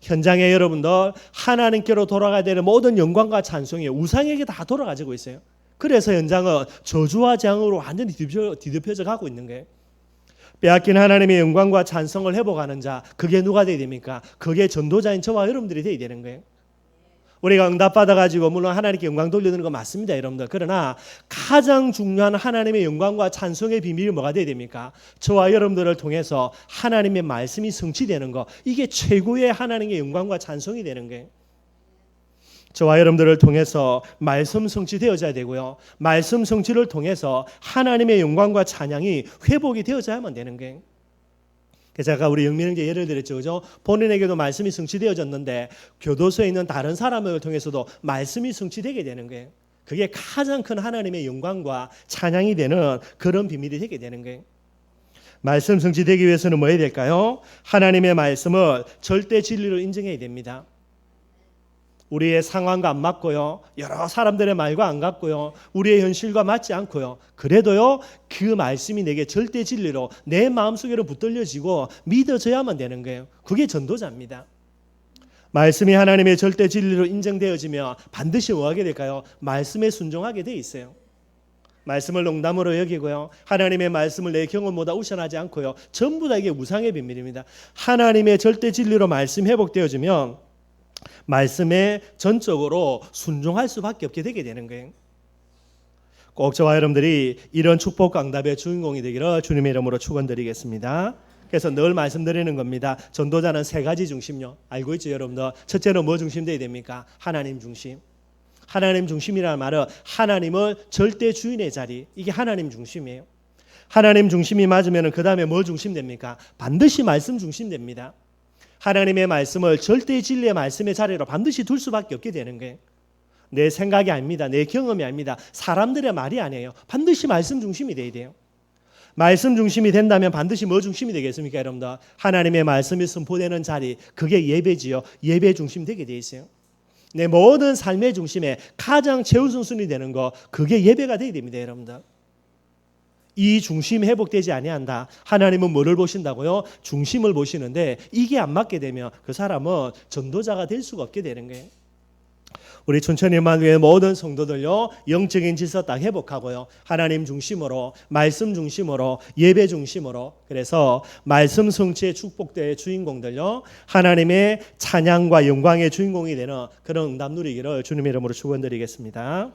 현장에 여러분들 하나님께로 돌아가야 되는 모든 영광과 찬송이 우상에게 다 돌아가지고 있어요. 그래서 현장은 저주와 재앙으로 완전히 뒤덮여져 가고 있는 거예요. 빼앗긴 하나님의 영광과 찬송을 회복하는 자 그게 누가 되어야 됩니까? 그게 전도자인 저와 여러분들이 되어야 되는 거예요. 우리가 응답받아가지고 물론 하나님께 영광 돌려드리는 거 맞습니다, 여러분들. 그러나 가장 중요한 하나님의 영광과 찬송의 비밀이 뭐가 되어야 됩니까? 저와 여러분들을 통해서 하나님의 말씀이 성취되는 거 이게 최고의 하나님의 영광과 찬송이 되는 거예요. 저와 여러분들을 통해서 말씀 성취되어져야 되고요. 말씀 성취를 통해서 하나님의 영광과 찬양이 회복이 되어져야만 되는 거예요. 제가 우리 영민 형제 예를 들었죠. 그죠? 본인에게도 말씀이 성취되어졌는데 교도소에 있는 다른 사람을 통해서도 말씀이 성취되게 되는 거예요. 그게 가장 큰 하나님의 영광과 찬양이 되는 그런 비밀이 되게 되는 거예요. 말씀 성취되기 위해서는 뭐 해야 될까요? 하나님의 말씀을 절대 진리로 인정해야 됩니다. 우리의 상황과 안 맞고요. 여러 사람들의 말과 안 같고요. 우리의 현실과 맞지 않고요. 그래도요. 그 말씀이 내게 절대 진리로 내 마음속으로 붙들려지고 믿어져야만 되는 거예요. 그게 전도자입니다. 말씀이 하나님의 절대 진리로 인정되어지면 반드시 뭐 하게 될까요? 말씀에 순종하게 돼 있어요. 말씀을 농담으로 여기고요. 하나님의 말씀을 내 경험보다 우선하지 않고요. 전부 다 이게 우상의 비밀입니다. 하나님의 절대 진리로 말씀 회복되어지면 말씀에 전적으로 순종할 수밖에 없게 되게 되는 거예요. 꼭 저와 여러분들이 이런 축복과 응답의 주인공이 되기를 주님의 이름으로 축원드리겠습니다. 그래서 늘 말씀드리는 겁니다. 전도자는 세 가지 중심요. 알고 있죠, 여러분들? 첫째는 뭐 중심 되어야 됩니까? 하나님 중심. 하나님 중심이라는 말은 하나님을 절대 주인의 자리, 이게 하나님 중심이에요. 하나님 중심이 맞으면 그 다음에 뭐 중심 됩니까? 반드시 말씀 중심 됩니다. 하나님의 말씀을 절대 진리의 말씀의 자리로 반드시 둘 수밖에 없게 되는 거예요. 내 생각이 아닙니다. 내 경험이 아닙니다. 사람들의 말이 아니에요. 반드시 말씀 중심이 돼야 돼요. 말씀 중심이 된다면 반드시 뭐 중심이 되겠습니까, 여러분들? 하나님의 말씀이 선포되는 자리, 그게 예배지요. 예배 중심 되게 돼 있어요. 내 모든 삶의 중심에 가장 최우선순위 되는 거, 그게 예배가 되어야 됩니다, 여러분들. 이 중심이 회복되지 아니한다. 하나님은 뭐를 보신다고요? 중심을 보시는데 이게 안 맞게 되면 그 사람은 전도자가 될 수가 없게 되는 거예요. 우리 춘천일만교회 모든 성도들요, 영적인 질서 딱 회복하고요, 하나님 중심으로, 말씀 중심으로, 예배 중심으로, 그래서 말씀 성취의 축복대의 주인공들요, 하나님의 찬양과 영광의 주인공이 되는 그런 응답 누리기를 주님의 이름으로 축원드리겠습니다.